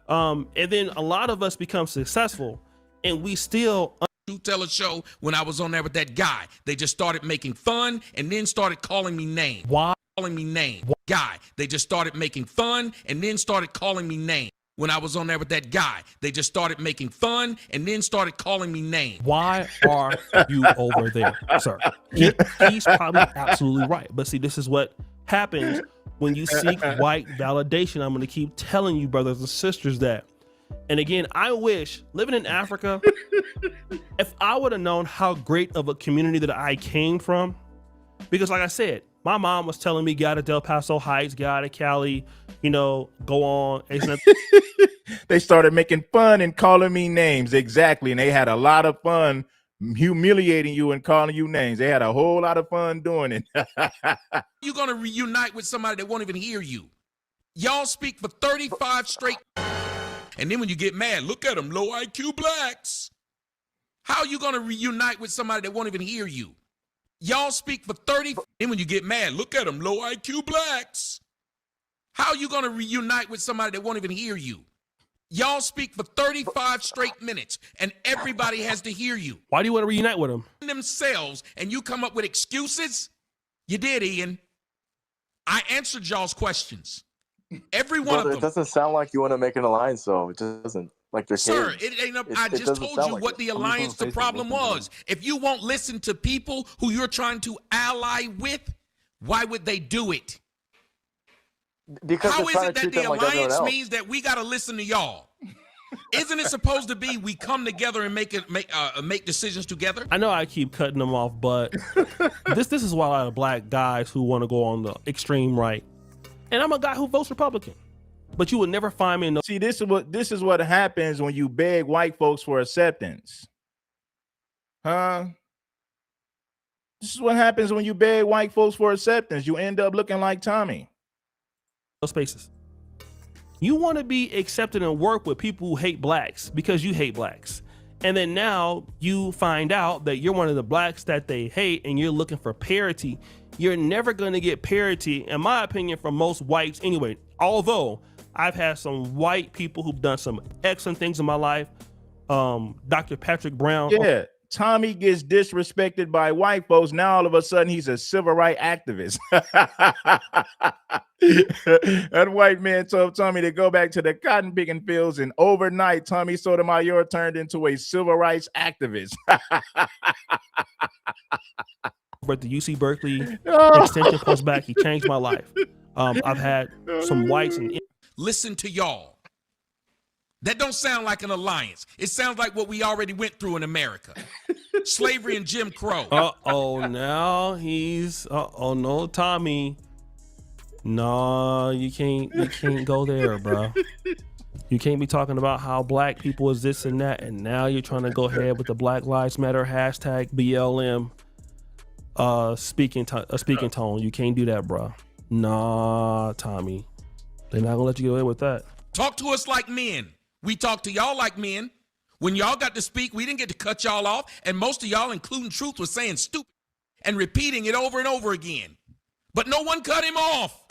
And then a lot of us become successful and we still Truth Teller show, when I was on there with that guy, they just started making fun and then started calling me names. Why? Calling me names. Guy, they just started making fun and then started calling me names. When I was on there with that guy, they just started making fun and then started calling me names. Why are you over there, sir? He's probably absolutely right. But see, this is what happens when you seek white validation. I'm going to keep telling you, brothers and sisters, that. And again, I wish, living in Africa, if I would have known how great of a community that I came from, because like I said, my mom was telling me, get out of Del Paso Heights, get out of Cali, go on. They started making fun and calling me names. Exactly. And they had a lot of fun humiliating you and calling you names. They had a whole lot of fun doing it. You're going to reunite with somebody that won't even hear you. Y'all speak for 35 straight. And then when you get mad, look at them, low IQ blacks. How are you going to reunite with somebody that won't even hear you? Y'all speak for 30. Then when you get mad, look at them, low IQ blacks. How are you going to reunite with somebody that won't even hear you? Y'all speak for 35 straight minutes and everybody has to hear you. Why do you want to reunite with them? Themselves, and you come up with excuses? You did, Ian. I answered y'all's questions. Every one of them. It doesn't sound like you want to make an alliance, though. It just doesn't. Like they're Sir, kids. it ain't up. I just told you what the alliance, the problem was. If you won't listen to people who you're trying to ally with, why would they do it? Because how is it that the alliance means that we got to listen to y'all? Isn't it supposed to be we come together and make decisions together? I know I keep cutting them off, but this is why a lot of black guys who want to go on the extreme right, and I'm a guy who votes Republican. But you would never find me in See, this is what happens when you beg white folks for acceptance. Huh? This is what happens when you beg white folks for acceptance. You end up looking like Tommy. Those spaces. You want to be accepted and work with people who hate blacks because you hate blacks. And then now you find out that you're one of the blacks that they hate and you're looking for parity. You're never going to get parity, in my opinion, from most whites anyway. Although I've had some white people who've done some excellent things in my life. Dr. Patrick Brown. Yeah, Tommy gets disrespected by white folks. Now all of a sudden he's a civil rights activist. That white man told Tommy to go back to the cotton picking fields, and overnight Tommy Sotomayor turned into a civil rights activist. But the UC Berkeley extension post back, he changed my life. I've had some whites and listen to y'all. That don't sound like an alliance. It sounds like what we already went through in America. Slavery and Jim Crow. Now he's no, Tommy. No, you can't go there, bro. You can't be talking about how black people is this and that, and now you're trying to go ahead with the Black Lives Matter hashtag BLM speaking tone. You can't do that, bro. Nah, Tommy. They're not gonna let you get away with that. Talk to us like men. We talk to y'all like men. When y'all got to speak, we didn't get to cut y'all off, and most of y'all, including Truth, was saying stupid and repeating it over and over again. But no one cut him off.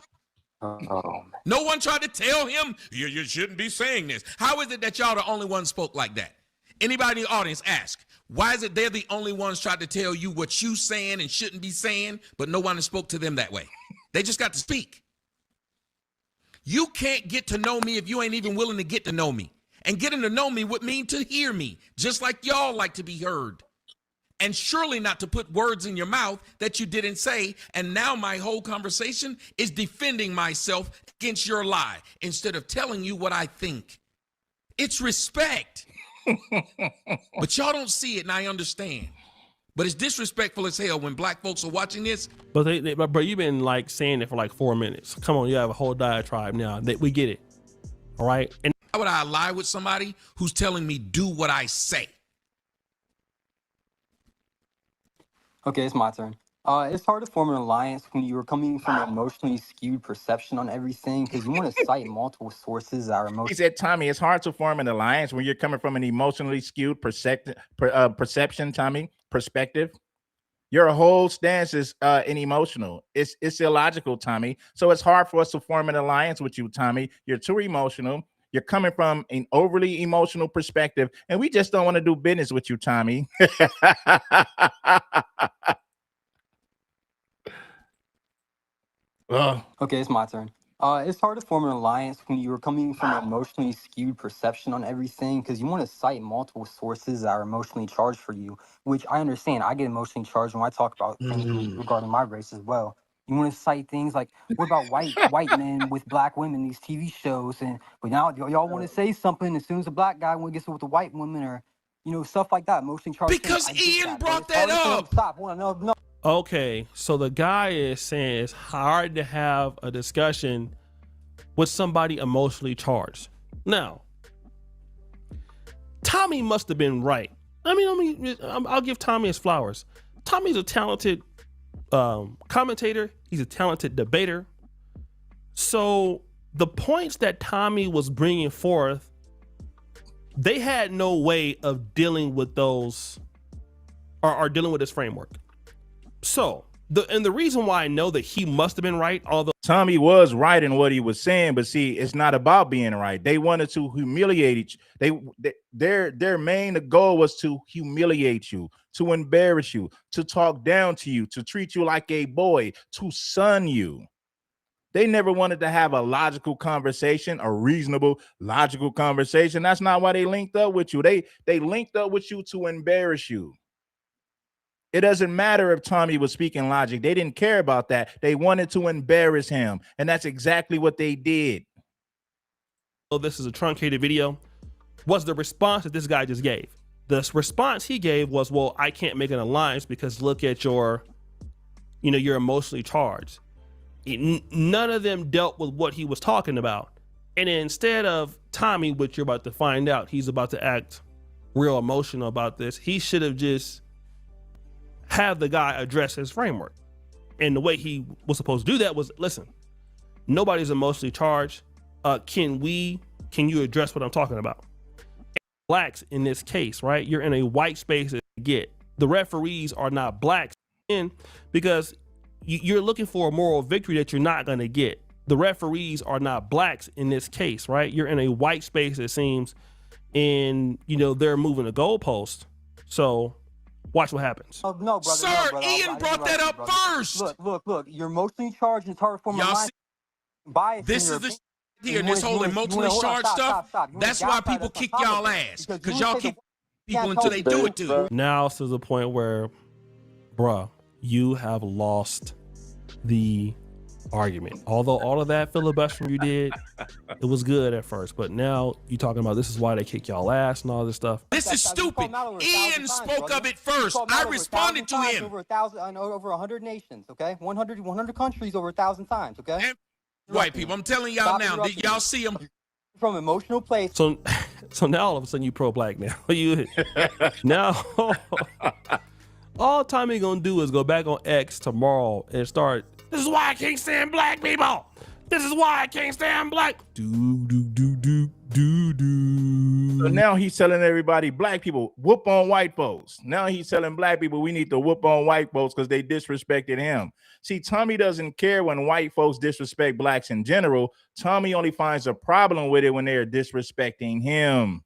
Oh, No one tried to tell him, you shouldn't be saying this. How is it that y'all the only ones spoke like that? Anybody in the audience ask, why is it they're the only ones tried to tell you what you saying and shouldn't be saying, but no one spoke to them that way? They just got to speak. You can't get to know me if you ain't even willing to get to know me. And getting to know me would mean to hear me, just like y'all like to be heard. And surely not to put words in your mouth that you didn't say. And now my whole conversation is defending myself against your lie instead of telling you what I think. It's respect. But y'all don't see it, and I understand. But it's disrespectful as hell when black folks are watching this. But bro, you've been like saying it for like 4 minutes. Come on, you have a whole diatribe now. We get it. All right. And how would I lie with somebody who's telling me do what I say? Okay, it's my turn. It's hard to form an alliance when you're coming from an emotionally skewed perception on everything because you want to cite multiple sources that are emotional. He said, Tommy, it's hard to form an alliance when you're coming from an emotionally skewed perception, Tommy, perspective. Your whole stance is an emotional. It's illogical, Tommy. So it's hard for us to form an alliance with you, Tommy. You're too emotional. You're coming from an overly emotional perspective, and we just don't want to do business with you, Tommy. Okay, it's my turn. It's hard to form an alliance when you're coming from an emotionally skewed perception on everything because you want to cite multiple sources that are emotionally charged for you, which I understand. I get emotionally charged when I talk about things regarding my race as well. You want to cite things like, what about white men with black women, these TV shows, but now y'all want to say something as soon as a black guy gets with a white woman or stuff like that, emotionally charged. Because Ian brought that up. Stop. No. Okay, so the guy is saying it's hard to have a discussion with somebody emotionally charged. Now, Tommy must have been right. I'll give Tommy his flowers. Tommy's a talented commentator. He's a talented debater. So the points that Tommy was bringing forth, they had no way of dealing with those or dealing with this framework. So the reason why I know that he must have been right, although Tommy was right in what he was saying, but see, it's not about being right. They wanted to humiliate each. Their main goal was to humiliate you, to embarrass you, to talk down to you, to treat you like a boy, to son you. They never wanted to have a logical conversation, a reasonable, logical conversation. That's not why they linked up with you. They linked up with you to embarrass you. It doesn't matter if Tommy was speaking logic. They didn't care about that. They wanted to embarrass him. And that's exactly what they did. So this is a truncated video. Was the response that this guy just gave? The response he gave was, well, I can't make an alliance because look at you're emotionally charged. None of them dealt with what he was talking about. And instead of Tommy, which you're about to find out, he's about to act real emotional about this. He should have just have the guy address his framework. And the way he was supposed to do that was, listen, nobody's emotionally charged. Can you address what I'm talking about? Blacks in this case, right? You're in a white space to get. The referees are not blacks in because you're looking for a moral victory that you're not going to get. The referees are not blacks in this case, right? You're in a white space, it seems, and they're moving the goalpost. So watch what happens. Oh, no, brother. Sir, no, brother. Ian brought that up first. Look. You're emotionally charged and it's hard to form a line. This is the here, this whole emotionally charged stuff. Stop. That's why people kick y'all ass. Because y'all kick people until they do it to you. Now it's to the point where, bruh, you have lost the argument. Although all of that filibustering you did, it was good at first, but now you're talking about this is why they kick y'all ass and all this stuff. This is stupid. Ian spoke of it first. I responded to him. Over 100 nations, okay? 100 countries over 1,000 times, okay? And white people, I'm telling y'all now, did y'all see them? From emotional place. So now all of a sudden you pro-black now. Now all Tommy gonna do is go back on X tomorrow and start, this is why I can't stand black people. This is why I can't stand black. Do. So now he's telling everybody, black people, whoop on white folks. Now he's telling black people we need to whoop on white folks because they disrespected him. See, Tommy doesn't care when white folks disrespect blacks in general. Tommy only finds a problem with it when they're disrespecting him.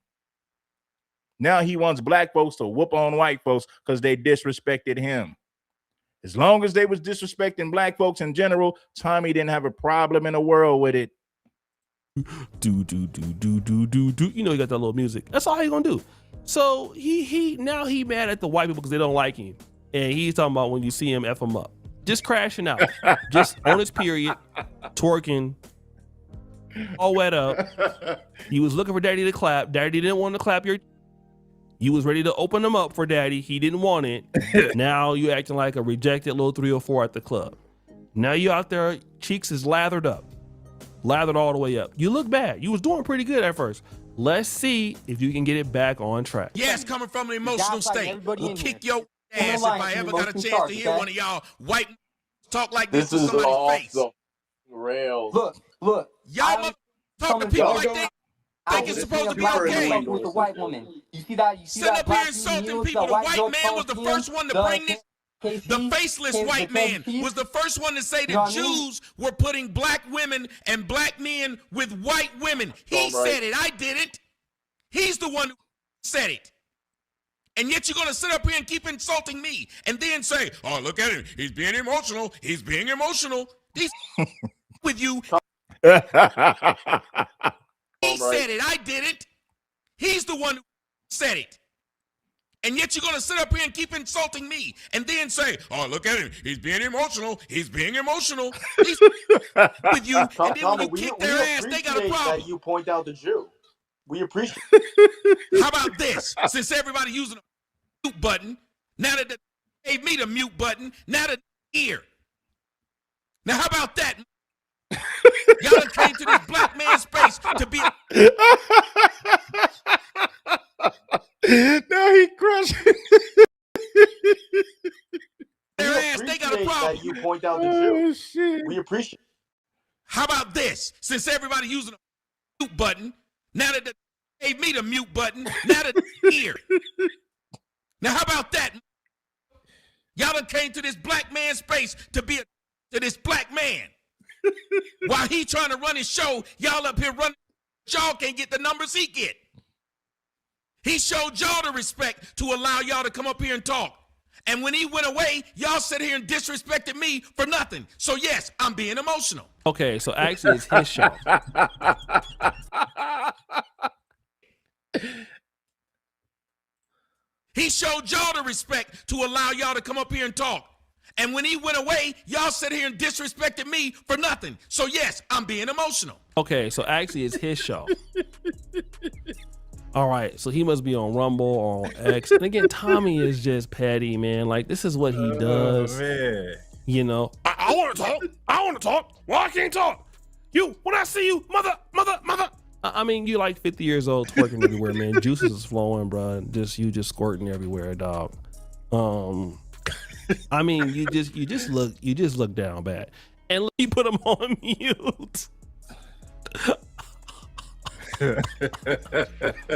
Now he wants black folks to whoop on white folks because they disrespected him. As long as they was disrespecting black folks in general, Tommy didn't have a problem in the world with it. Do. You know, he got that little music. That's all he gonna do. So he mad at the white people because they don't like him. And he's talking about when you see him, F him up. Just crashing out. Just on his period, twerking, all wet up. You was looking for daddy to clap. Daddy didn't want to clap your. You was ready to open them up for daddy. He didn't want it. Now you acting like a rejected little 304 at the club. Now you out there, cheeks is lathered up. Lathered all the way up. You look bad. You was doing pretty good at first. Let's see if you can get it back on track. Yes, coming from an emotional state. Will kick your ass if I ever got a chance to hear one of y'all white talk like this to somebody's face. The rails. Look. Y'all talk to people like that. Think it's supposed to be okay. With a white woman. You see that? Sit up here insulting people. The white man was the first one to bring this. The faceless white man was the first one to say that Jews were putting black women and black men with white women. He said it. I didn't. He's the one who said it. And yet you're going to sit up here and keep insulting me and then say, oh, look at him. He's being emotional. He's being emotional. These with you. He said it. I didn't. He's the one who said it. And yet you're going to sit up here and keep insulting me and then say, oh, look at him. He's being emotional. He's being emotional. He's with you. And then when you kick their ass, they got a problem. That you point out the Jew. We appreciate How about this? Since everybody using a mute button, now that they gave me the mute button, now that here. Now, how about that? Y'all done came to this black man's space to be. Now he crushing. Their ass, they got a problem. That you point out the Jew. Shit. We appreciate. How about this? Since everybody using a mute button, now that they gave me the mute button, now that here. Now, how about that? Y'all done came to this black man's space to be to this black man. While he trying to run his show, y'all up here running. Y'all can't get the numbers he get. He showed y'all the respect to allow y'all to come up here and talk. And when he went away, y'all sit here and disrespected me for nothing. So yes, I'm being emotional. Okay, so actually it's his show. He showed y'all the respect to allow y'all to come up here and talk. And when he went away, y'all sit here and disrespected me for nothing. So yes, I'm being emotional. Okay, so actually it's his show. All right, so he must be on Rumble or on X. And again, Tommy is just petty, man. Like, this is what he does. Man. You know, I want to talk. I want to talk. Well, I can't talk. You, when I see you, mother. I mean, you like 50 years old, twerking everywhere, man. Juices is flowing, bro. You just squirting everywhere, dog. I mean, you just look down bad. And let me put him on mute.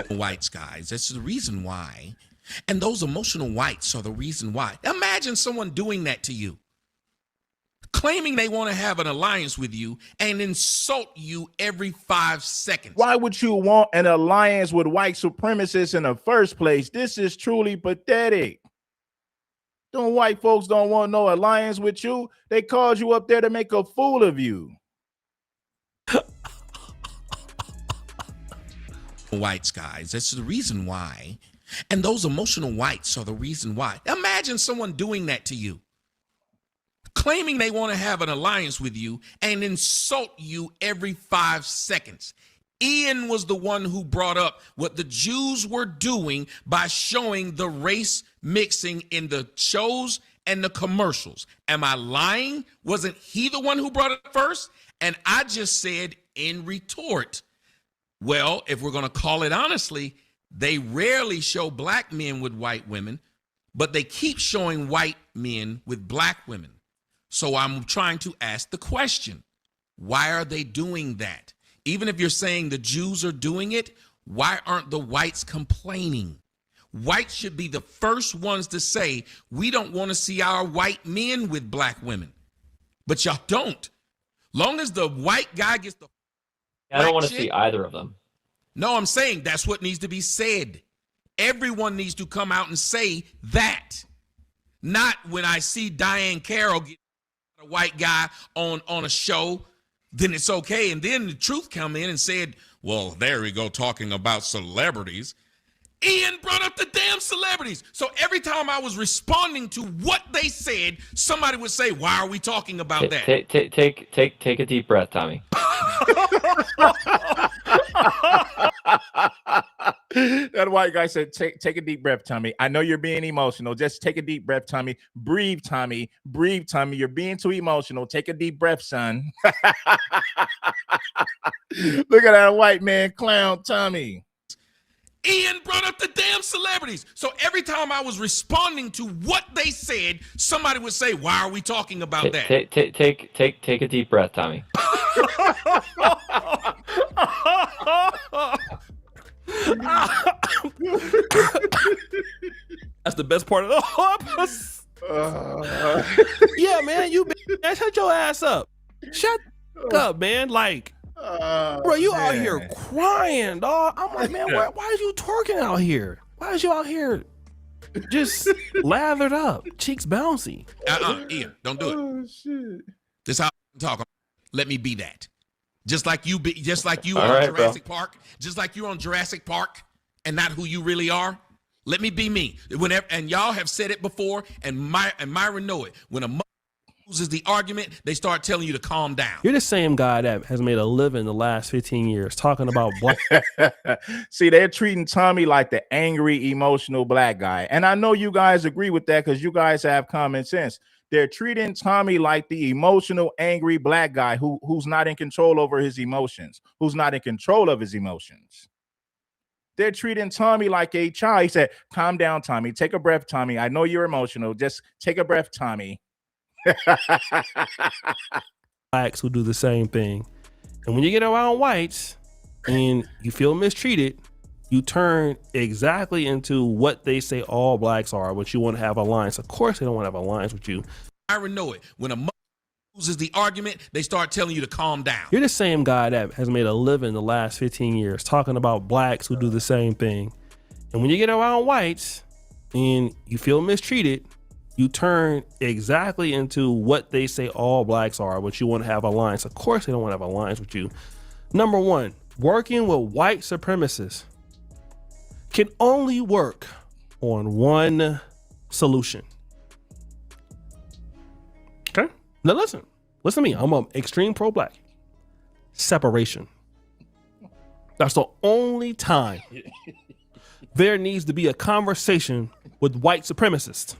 Whites, guys, that's the reason why. And those emotional whites are the reason why. Imagine someone doing that to you, claiming they want to have an alliance with you and insult you every 5 seconds. Why would you want an alliance with white supremacists in the first place? This is truly pathetic. Them white folks don't want no alliance with you. They called you up there to make a fool of you. Whites, guys, that's the reason why. And those emotional whites are the reason why. Imagine someone doing that to you, claiming they want to have an alliance with you and insult you every 5 seconds. Ian was the one who brought up what the Jews were doing by showing the race mixing in the shows and the commercials. Am I lying? Wasn't he the one who brought it first? And I just said in retort, well, if we're going to call it honestly, they rarely show black men with white women, but they keep showing white men with black women. So I'm trying to ask the question, why are they doing that? Even if you're saying the Jews are doing it, Why aren't the whites complaining? Whites should be the first ones to say, we don't want to see our white men with black women. But y'all don't. Long as the white guy gets the I don't want to see either of them. No, I'm saying that's what needs to be said. Everyone needs to come out and say that. Not when I see Diane Carroll get a white guy on a show, then it's okay. And then the truth come in and said, well, there we go talking about celebrities. Ian brought up the damn celebrities. So every time I was responding to what they said, somebody would say, why are we talking about that? Take a deep breath, Tommy. That white guy said, take a deep breath, Tommy. I know you're being emotional. Just take a deep breath, Tommy. Breathe, Tommy. Breathe, Tommy. You're being too emotional. Take a deep breath, son. Look at that white man clown, Tommy. Ian brought up the damn celebrities. So every time I was responding to what they said, somebody would say, why are we talking about that? Take a deep breath, Tommy. That's the best part of the whole episode. Yeah, man, shut your ass up. Shut up, man. Like, bro, you out here crying, dog. I'm like, man, why are you twerking out here? Why is you out here just lathered up, cheeks bouncy? Ian, don't do it. Oh, shit. This is how I talk. Let me be that. Just like you All on right, Jurassic Park. Just like you're on Jurassic Park and not who you really are. Let me be me. Whenever, and y'all have said it before, and Myron know it. When a mother loses the argument, they start telling you to calm down. You're the same guy that has made a living the last 15 years talking about black. See, they're treating Tommy like the angry, emotional black guy. And I know you guys agree with that because you guys have common sense. They're treating Tommy like the emotional, angry black guy who's not in control over his emotions, who's not in control of his emotions. They're treating Tommy like a child. He said, calm down, Tommy. Take a breath, Tommy. I know you're emotional. Just take a breath, Tommy. Blacks who do the same thing. And when you get around whites and you feel mistreated, you turn exactly into what they say all blacks are, but you want to have alliance. Of course they don't want to have alliance with you. I know it. When a mother loses the argument, they start telling you to calm down. You're the same guy that has made a living the last 15 years talking about blacks who do the same thing. And when you get around whites and you feel mistreated, you turn exactly into what they say all blacks are, but you want to have alliance. Of course they don't want to have alliance with you. Number one, working with white supremacists can only work on one solution. Okay? Now listen to me. I'm an extreme pro-black. Separation. That's the only time there needs to be a conversation with white supremacists.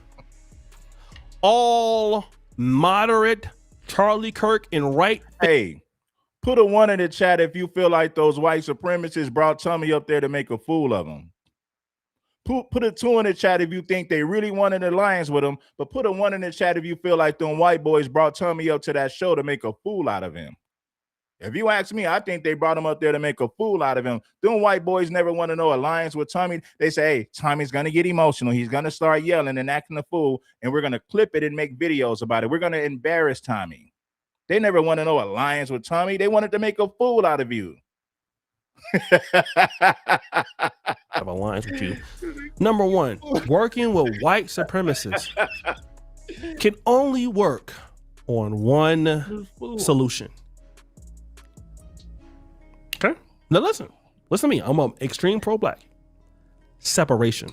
All moderate Charlie Kirk and right. Hey, put a 1 in the chat if you feel like those white supremacists brought Tommy up there to make a fool of him. Put a 2 in the chat if you think they really wanted an alliance with him, but put a 1 in the chat if you feel like them white boys brought Tommy up to that show to make a fool out of him. If you ask me, I think they brought him up there to make a fool out of him. Them white boys never want to know alliance with Tommy. They say, hey, Tommy's going to get emotional. He's going to start yelling and acting a fool, and we're going to clip it and make videos about it. We're going to embarrass Tommy. They never want to know alliance with Tommy. They wanted to make a fool out of you. Have alliance with you. Number one, working with white supremacists can only work on one solution. Okay? Now listen to me. I'm an extreme pro-black. Separation.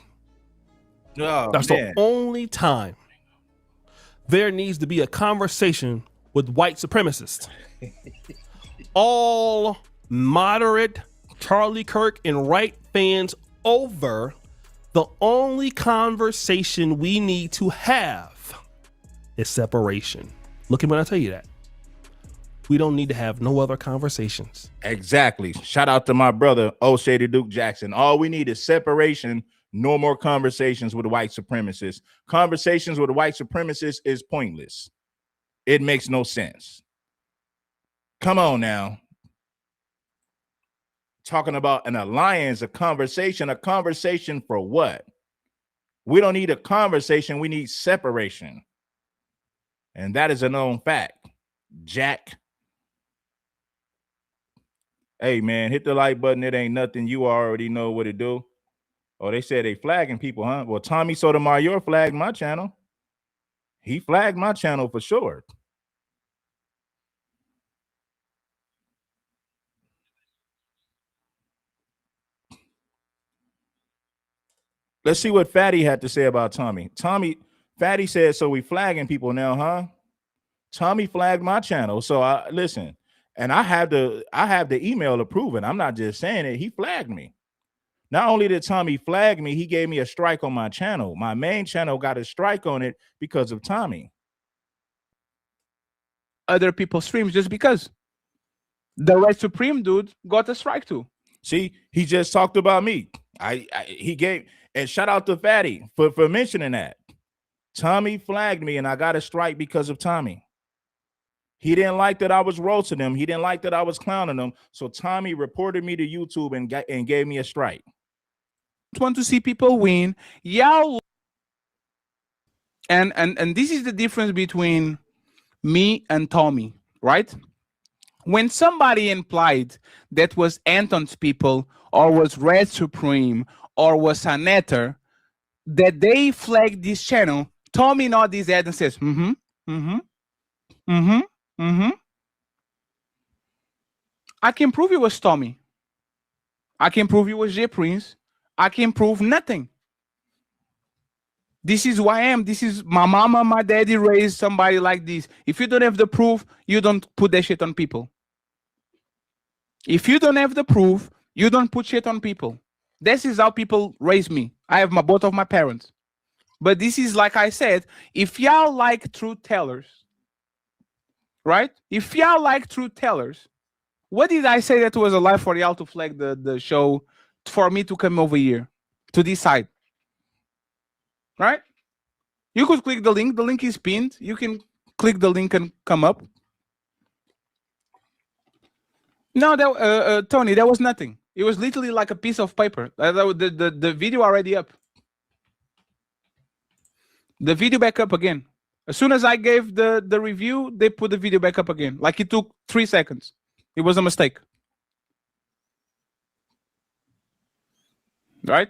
That's the only time there needs to be a conversation with white supremacists. All moderate Charlie Kirk and right fans over, the only conversation we need to have is separation. Look at when I tell you that. We don't need to have no other conversations. Exactly. Shout out to my brother, O'Shady Duke Jackson. All we need is separation. No more conversations with white supremacists. Conversations with white supremacists is pointless. It makes no sense. Come on now. talking about an alliance, a conversation for what? We don't need a conversation. We need separation. And that is a known fact. Jack. Hey, man, hit the like button. It ain't nothing. You already know what to do. Oh, they said they flagging people, huh? Well, Tommy Sotomayor flagged my channel. He flagged my channel for sure. Let's see what Fatty had to say about Tommy. Fatty said, so we flagging people now, huh? Tommy flagged my channel. So listen, and I have the email to prove it. I'm not just saying it. He flagged me. Not only did Tommy flag me, he gave me a strike on my channel. My main channel got a strike on it because of Tommy. Other people's streams just because the Red Supreme dude got a strike too. See, he just talked about me. He gave, and shout out to Fatty for mentioning that. Tommy flagged me and I got a strike because of Tommy. He didn't like that I was roasting him. He didn't like that I was clowning him. So Tommy reported me to YouTube and gave me a strike. Want to see people win. Y'all, and this is the difference between me and Tommy, right? When somebody implied that was Anton's people or was Red Supreme or was Anetter, that they flagged this channel, Tommy nods his head and says, I can prove it was Tommy. I can prove it was J Prince. I can prove nothing. This is who I am. This is my mama, my daddy raised somebody like this. If you don't have the proof, you don't put that shit on people. If you don't have the proof, you don't put shit on people. This is how people raise me. I have both of my parents. But this is like I said, if y'all like truth tellers, right? If y'all like truth tellers, what did I say that was a lie for y'all to flag the show for me to come over here to this side? Right? You could click the link. The link is pinned. You can click the link and come up. No, Tony, that was nothing. It was literally like a piece of paper. The video already up. The video back up again. As soon as I gave the review, they put the video back up again. Like it took 3 seconds. It was a mistake. Right?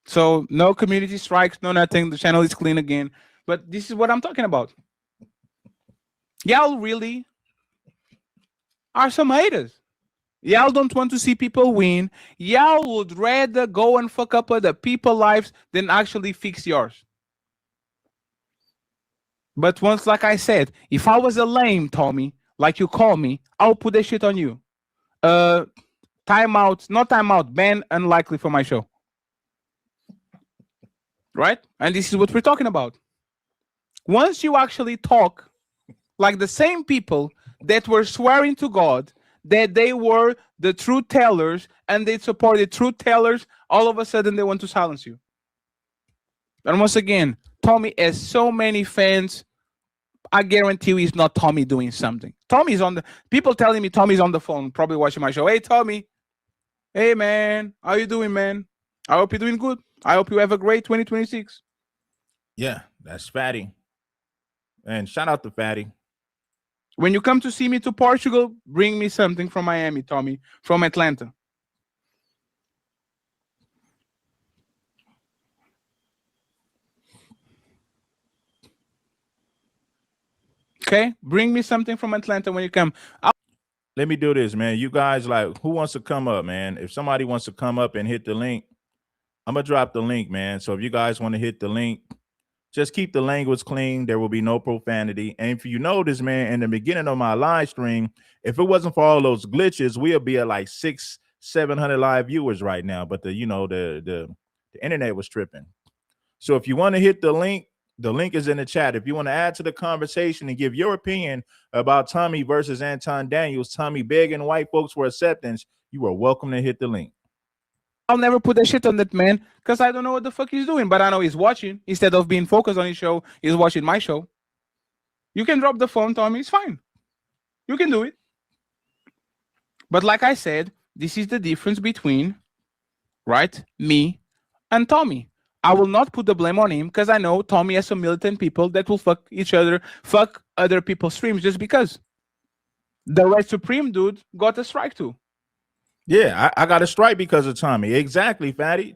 So no community strikes, no nothing. The channel is clean again. But this is what I'm talking about. Y'all really are some haters. Y'all don't want to see people win. Y'all would rather go and fuck up other people's lives than actually fix yours. But once, like I said, if I was a lame Tommy, like you call me, I'll put that shit on you. Timeout, not timeout, ban unlikely for my show. Right? And this is what we're talking about. Once you actually talk like the same people that were swearing to God that they were the truth tellers and they supported truth tellers, all of a sudden they want to silence you. And once again, Tommy has so many fans. I guarantee you he's not Tommy doing something. Tommy's on the people telling me Tommy's on the phone, probably watching my show. Hey, Tommy. Hey, man. How you doing, man? I hope you're doing good. I hope you have a great 2026. Yeah, that's Fatty. And shout out to Fatty. When you come to see me to Portugal, bring me something from Miami, Tommy, from Atlanta. Okay? Bring me something from Atlanta when you come. Let me do this, man. You guys, like, who wants to come up, man? If somebody wants to come up and hit the link, I'm going to drop the link, man. So if you guys want to hit the link, just keep the language clean. There will be no profanity. And if you notice, man, in the beginning of my live stream, if it wasn't for all those glitches, we'll be at like 600-700 live viewers right now. But the internet was tripping. So if you want to hit the link is in the chat. If you want to add to the conversation and give your opinion about Tommy versus Anton Daniels, Tommy begging white folks for acceptance, you are welcome to hit the link. I'll never put that shit on that man because I don't know what the fuck he's doing, but I know he's watching. Instead of being focused on his show, he's watching my show. You can drop the phone, Tommy. It's fine. You can do it. But like I said, this is the difference between, right, me and Tommy. I will not put the blame on him because I know Tommy has some militant people that will fuck each other, fuck other people's streams just because. The Red Supreme dude got a strike too. Yeah, I got a strike because of Tommy. Exactly, Fatty.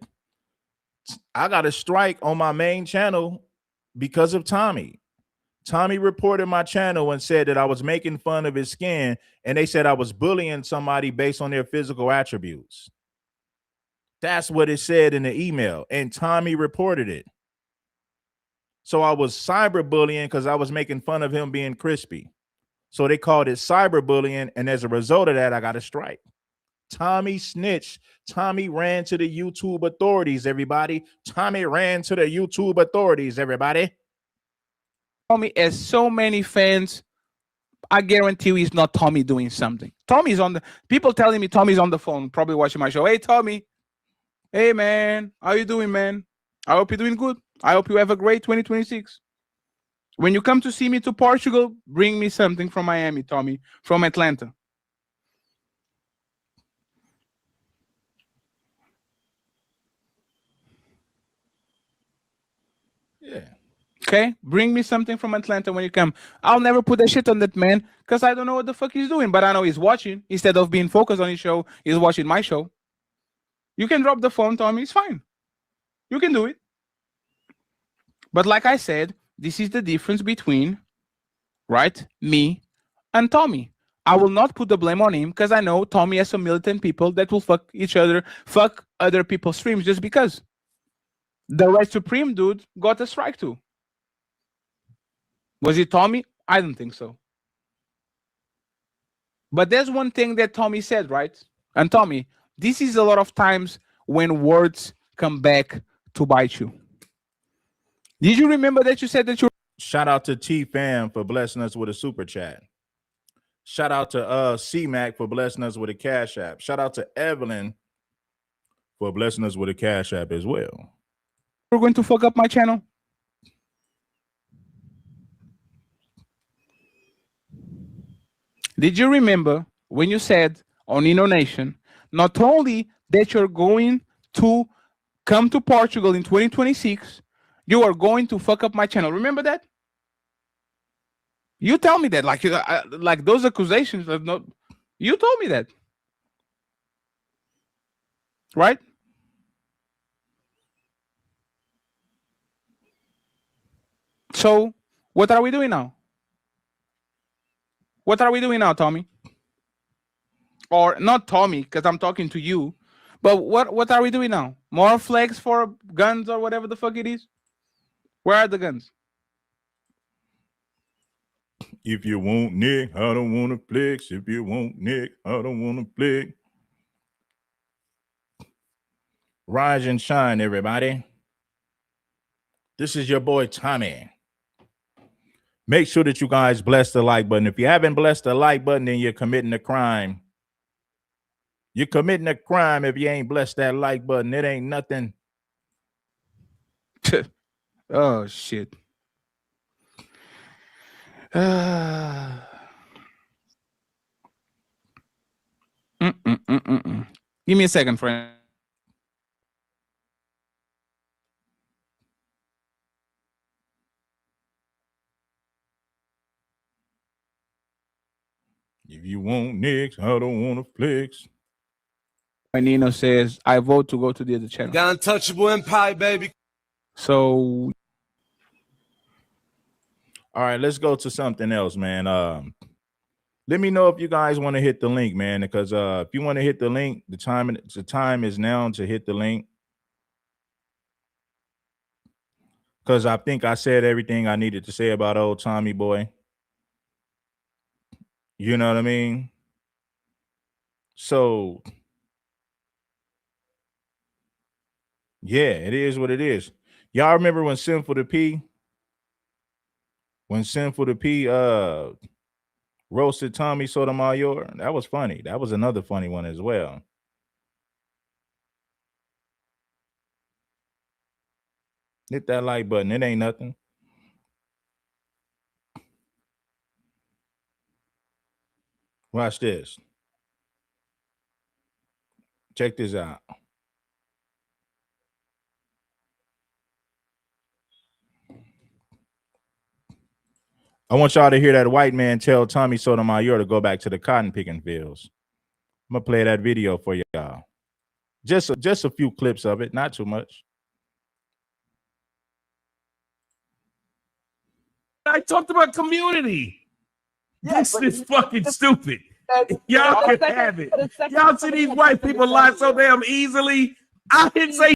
I got a strike on my main channel because of Tommy. Tommy reported my channel and said that I was making fun of his skin, and they said I was bullying somebody based on their physical attributes. That's what it said in the email, and Tommy reported it. So I was cyberbullying because I was making fun of him being crispy. So they called it cyberbullying, and as a result of that, I got a strike. Tommy snitched. Tommy ran to the YouTube authorities, everybody. Tommy ran to the YouTube authorities, everybody. Tommy has so many fans. I guarantee you it's not Tommy doing something. Tommy's on the people telling me Tommy's on the phone, probably watching my show. Hey, Tommy. Hey, man. How you doing, man? I hope you're doing good. I hope you have a great 2026. When you come to see me to Portugal, bring me something from Miami, Tommy, from Atlanta. Yeah. Okay? Bring me something from Atlanta when you come. I'll never put that shit on that man because I don't know what the fuck he's doing, but I know he's watching. Instead of being focused on his show, he's watching my show. You can drop the phone, Tommy. It's fine. You can do it. But like I said, this is the difference between, right, me and Tommy. I will not put the blame on him because I know Tommy has some militant people that will fuck each other, fuck other people's streams just because. The Red Supreme dude got a strike too. Was it Tommy? I don't think so. But there's one thing that Tommy said, right? And Tommy, this is a lot of times when words come back to bite you. Did you remember that you said that you... Shout out to T-Fam for blessing us with a super chat. Shout out to C-Mac for blessing us with a cash app. Shout out to Evelyn for blessing us with a cash app as well. We're going to fuck up my channel? Did you remember when you said on Inno Nation, not only that you're going to come to Portugal in 2026, you are going to fuck up my channel. Remember that? You tell me that, like those accusations of not. You told me that, right? So, what are we doing now? What are we doing now, Tommy? Or not Tommy, because I'm talking to you. But what are we doing now? More flags for guns or whatever the fuck it is? Where are the guns? If you want Nick, I don't want to flex. If you want Nick, I don't want to flex. Rise and shine, everybody. This is your boy Tommy. Make sure that you guys bless the like button. If you haven't blessed the like button, then you're committing a crime. You're committing a crime if you ain't blessed that like button. It ain't nothing. Oh, shit. Give me a second, friend. If you want Nicks, I don't want to flex. And Nino says, I vote to go to the other channel. Got untouchable empire, baby. So, all right, let's go to something else, man. Let me know if you guys want to hit the link, man, because if you want to hit the link, the time is now to hit the link. Because I think I said everything I needed to say about old Tommy boy. You know what I mean? So, yeah, it is what it is. Y'all remember when Sinful to P? When Sinful to P roasted Tommy Sotomayor? That was funny. That was another funny one as well. Hit that like button. It ain't nothing. Watch this. Check this out. I want y'all to hear that white man tell Tommy Sotomayor to go back to the cotton picking fields. I'm gonna play that video for y'all. Just a few clips of it, not too much. I talked about community. This is fucking stupid. Y'all can have it. Y'all see these white people lie so damn easily. I didn't say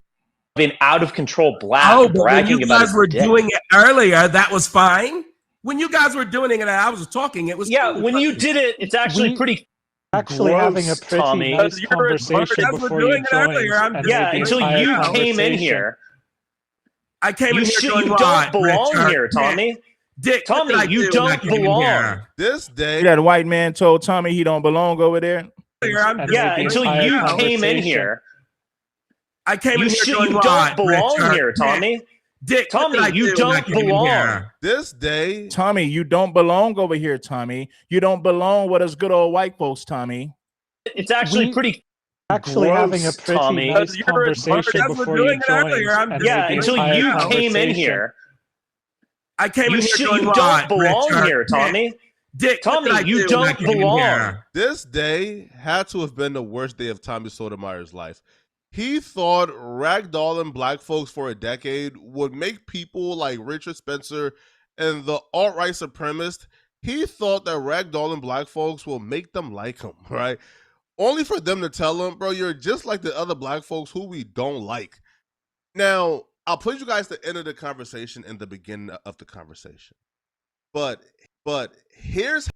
being out of control black but when bragging you about guys his were dick. doing it earlier, that was fine. When you guys were doing it and I was talking, it was cool. When you did it, it's actually pretty actually gross, having a pretty Tommy. nice conversation before you joined. Until you came in here. I came in here You don't belong here, Tommy. Dick, Tommy, you don't belong. This day, that white man told Tommy he don't belong over there. Until you came in here. I came in here you don't belong here, Tommy. Dick, Tommy, you don't belong. This day, Tommy, you don't belong over here, Tommy. You don't belong with us good old white folks, Tommy. It's actually pretty actually gross, having a pretty Tommy. nice conversation before you joined. Until you came in here. I came in here you don't belong here, Tommy. Dick, Tommy, you don't belong. This day had to have been the worst day of Tommy Sotomayor's life. He thought ragdolling black folks for a decade would make people like Richard Spencer and the alt-right supremacist. He thought that ragdolling black folks will make them like him, right? Only for them to tell him, bro, you're just like the other black folks who we don't like. Now, I'll put you guys to the end of the conversation and the beginning of the conversation. But here's...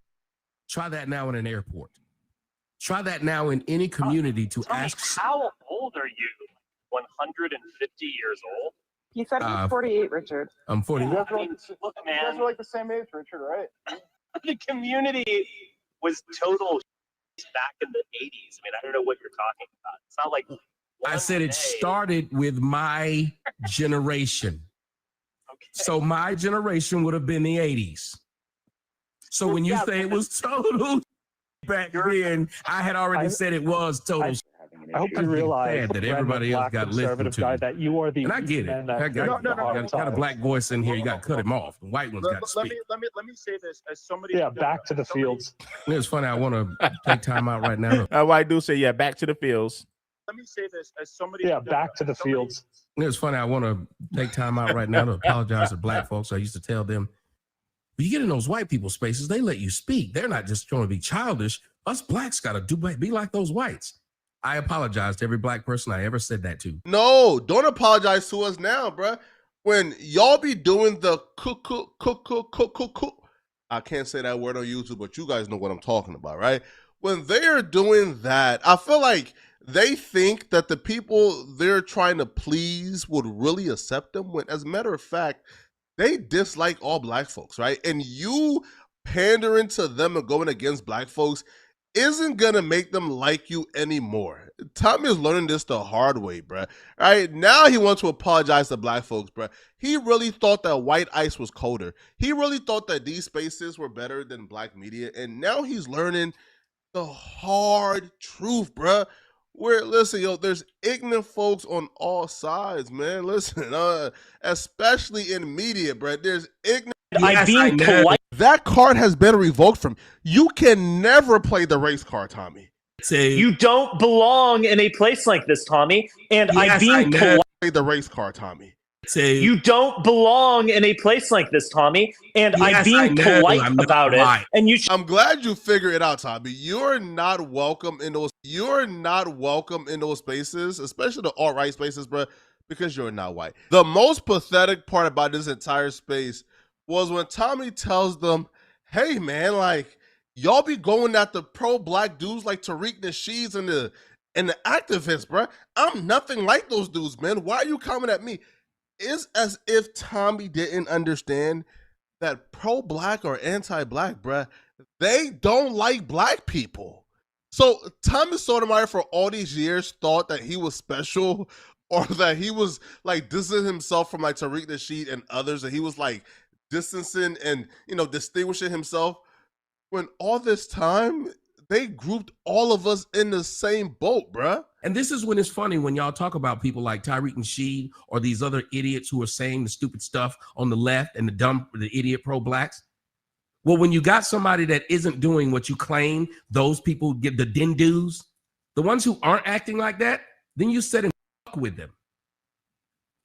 Try that now in an airport. Try that now in any community to ask. How old are you? 150 years old? You said he was 48, Richard. I'm 40. Look, man. You guys are like the same age, Richard, right? The community was total back in the 80s. I mean, I don't know what you're talking about. It's not like I said it started with my generation. So my generation would have been the 80s. So when you say it was total back then, I had already said it was total. I hope you realize that everybody else got listened to. that you are the and I get it. I got a black voice in here. You got to cut him off. The white ones got to speak. Let me say this as somebody. Yeah, back to the fields. It's funny. I want to take time out right now. That white dude say, "Yeah, back to the fields." Let me say this as somebody. Yeah, back to the fields. It's funny. I want to take time out right now to apologize to black folks. I used to tell them, when you get in those white people spaces, they let you speak. They're not just trying to be childish. Us blacks got to be like those whites. I apologize to every black person I ever said that to. No, don't apologize to us now, bruh. When y'all be doing the cook. I can't say that word on YouTube, but you guys know what I'm talking about, right? When they're doing that, I feel like they think that the people they're trying to please would really accept them, when as a matter of fact, they dislike all black folks, right? And you pandering to them and going against black folks isn't gonna make them like you anymore. Tommy is learning this the hard way, bruh. All right, now he wants to apologize to black folks, bruh. He really thought that white ice was colder. He really thought that these spaces were better than black media, and now he's learning the hard truth, bruh. Where, listen, yo, there's ignorant folks on all sides, man. Listen, especially in media, bruh. There's ignorant. That card has been revoked from you. Can never play the race card, Tommy. You don't belong in a place like this, Tommy. And I'm being polite. Play the race card, Tommy. You don't belong in a place like this, Tommy. And I'm being polite about it. And I'm glad you figured it out, Tommy. You're not welcome in those. You're not welcome in those spaces, especially the alt-right spaces, bro, because you're not white. The most pathetic part about this entire space was when Tommy tells them, hey, man, like, y'all be going at the pro-black dudes like Tariq Nasheed and the activists, bro. I'm nothing like those dudes, man. Why are you coming at me? It's as if Tommy didn't understand that pro-black or anti-black, bro, they don't like black people. So Tommy Sotomayor for all these years thought that he was special, or that he was like distancing himself from like Tariq Nasheed and others, and he was like distancing and, you know, distinguishing himself, when all this time they grouped all of us in the same boat, bruh. And this is when it's funny when y'all talk about people like Tyreek Nasheed or these other idiots who are saying the stupid stuff on the left and the idiot pro-blacks. Well, when you got somebody that isn't doing what you claim, those people get the dindus, the ones who aren't acting like that, then you sit and fuck with them.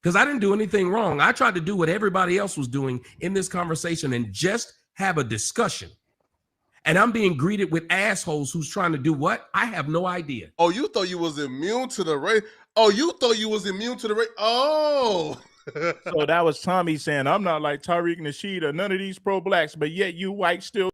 Because I didn't do anything wrong. I tried to do what everybody else was doing in this conversation and just have a discussion. And I'm being greeted with assholes who's trying to do what? I have no idea. Oh, you thought you was immune to the race? Oh, you thought you was immune to the race? Oh. So that was Tommy saying, I'm not like Tariq Nasheed or none of these pro-blacks, but yet you whites still.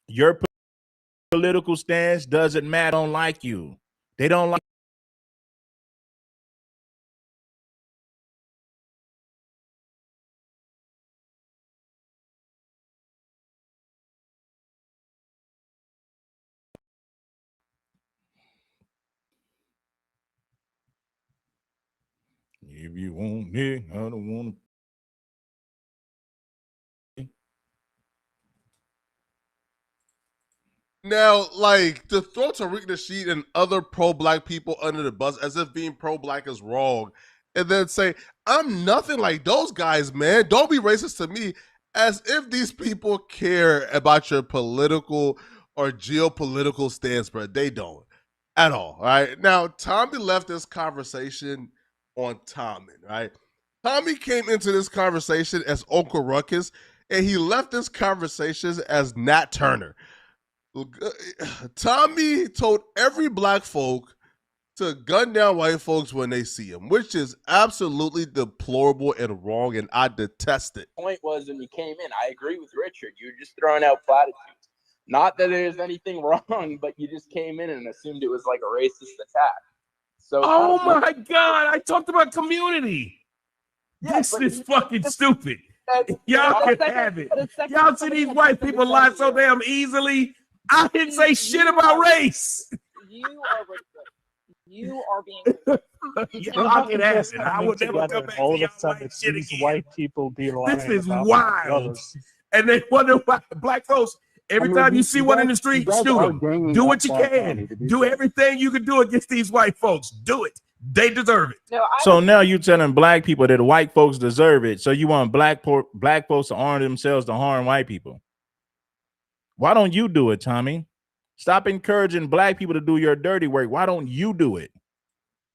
Your political stance doesn't matter. They don't like you. They don't like. If you want me, I don't want to. Now, like, to throw Tariq Nasheed and other pro-black people under the bus as if being pro-black is wrong, and then say, I'm nothing like those guys, man. Don't be racist to me, as if these people care about your political or geopolitical stance, bro. They don't at all right? Now, Tommy left this conversation on Tommy, right? Tommy came into this conversation as Uncle Ruckus, and he left this conversation as Nat Turner. Tommy told every black folk to gun down white folks when they see them, which is absolutely deplorable and wrong, and I detest it. Point was when you came in, I agree with Richard. You were just throwing out platitudes. Not that there's anything wrong, but you just came in and assumed it was like a racist attack. So, oh my God, I talked about community. Yeah, this is fucking stupid. Y'all can have it. Y'all see these white people lie so damn easily. I didn't say shit about race. You are racist. You are being. Y'all can have it. I would never come back all to of a sudden it's these white people be lying. This is about wild. others. And they wonder why black folks, every time you see one in the street, shoot them. Do what you can. Do everything you can do against these white folks. Do it. They deserve it. So now you telling black people that white folks deserve it. So you want black folks to arm themselves to harm white people. Why don't you do it, Tommy? Stop encouraging black people to do your dirty work. Why don't you do it?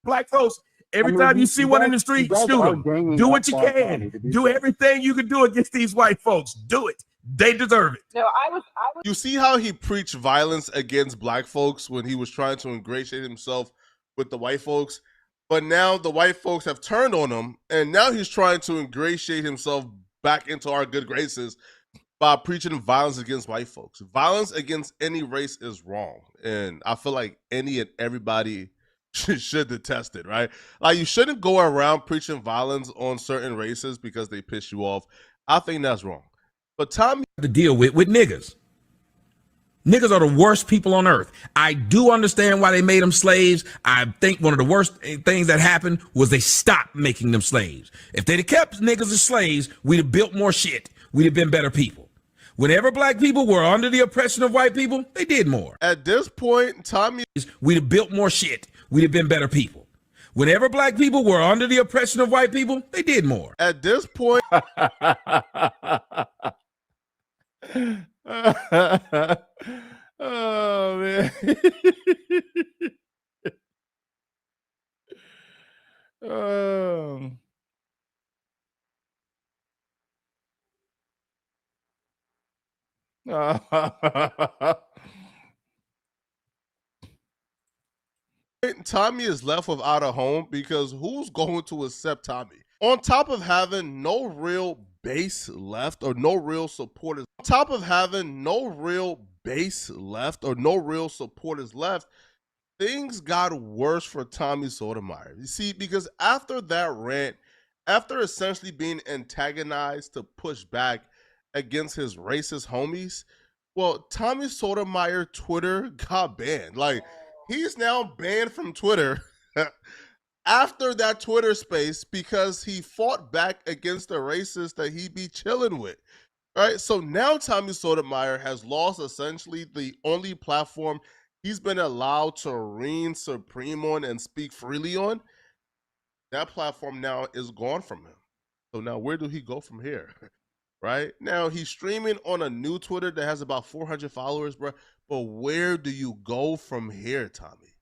Black folks, every time you see one in the street, shoot them. Do what you can. Do everything you can do against these white folks. Do it. They deserve it. No, I was. You see how he preached violence against black folks when he was trying to ingratiate himself with the white folks? But now the white folks have turned on him, and now he's trying to ingratiate himself back into our good graces by preaching violence against white folks. Violence against any race is wrong, and I feel like any and everybody should detest it, right? Like, you shouldn't go around preaching violence on certain races because they piss you off. I think that's wrong. But Tommy to deal with niggas. Niggas are the worst people on earth. I do understand why they made them slaves. I think one of the worst things that happened was they stopped making them slaves. If they'd have kept niggas as slaves, we'd have built more shit. We'd have been better people. Whenever black people were under the oppression of white people, they did more. At this point, Tommy, we'd have built more shit. We'd have been better people. Whenever black people were under the oppression of white people, they did more. At this point, oh man. Tommy is left without a home because who's going to accept Tommy? On top of having no real base left or no real supporters, things got worse for Tommy Sotomayor. You see, because after that rant, after essentially being antagonized to push back against his racist homies, well, Tommy Sotomayor Twitter got banned. Like, He's now banned from Twitter after that Twitter space because he fought back against the racist that he be chilling with. All right, so now Tommy Sotomayor has lost essentially the only platform he's been allowed to reign supreme on and speak freely on. That platform now is gone from him. So now where do he go from here? Right? Now he's streaming on a new Twitter that has about 400 followers, bro. But where do you go from here, Tommy?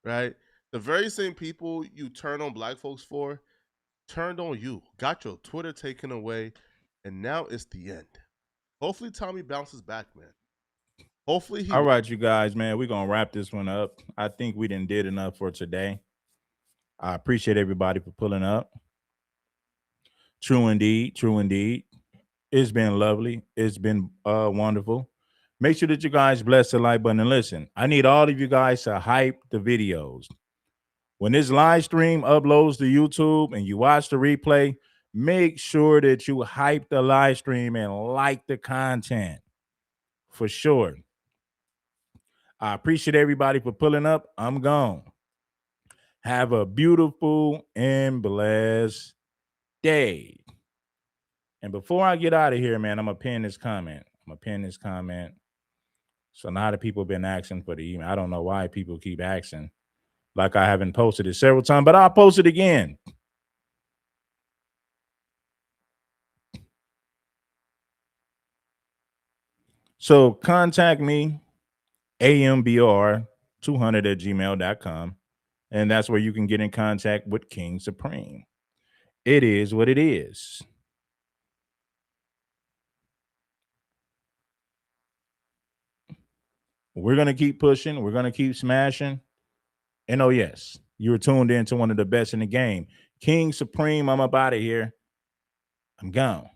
Right? The very same people you turn on black folks for turned on you, got your Twitter taken away, and now it's the end. Hopefully Tommy bounces back, man. Hopefully he. All right, you guys, man, we're going to wrap this one up. I think we done did enough for today. I appreciate everybody for pulling up. True indeed. True indeed. It's been lovely. It's been wonderful. Make sure that you guys bless the like button and listen. I need all of you guys to hype the videos. When this live stream uploads to YouTube and you watch the replay, make sure that you hype the live stream and like the content for sure. I appreciate everybody for pulling up. I'm gone. Have a beautiful and blessed day. And before I get out of here, man, I'm going to pin this comment. So now the people have been asking for the email. I don't know why people keep asking. Like I haven't posted it several times, but I'll post it again. So contact me, ambr200@gmail.com. And that's where you can get in contact with King Supreme. It is what it is. We're going to keep pushing. We're going to keep smashing. And oh, yes, you were tuned in to one of the best in the game. King Supreme, I'm up out of here. I'm gone.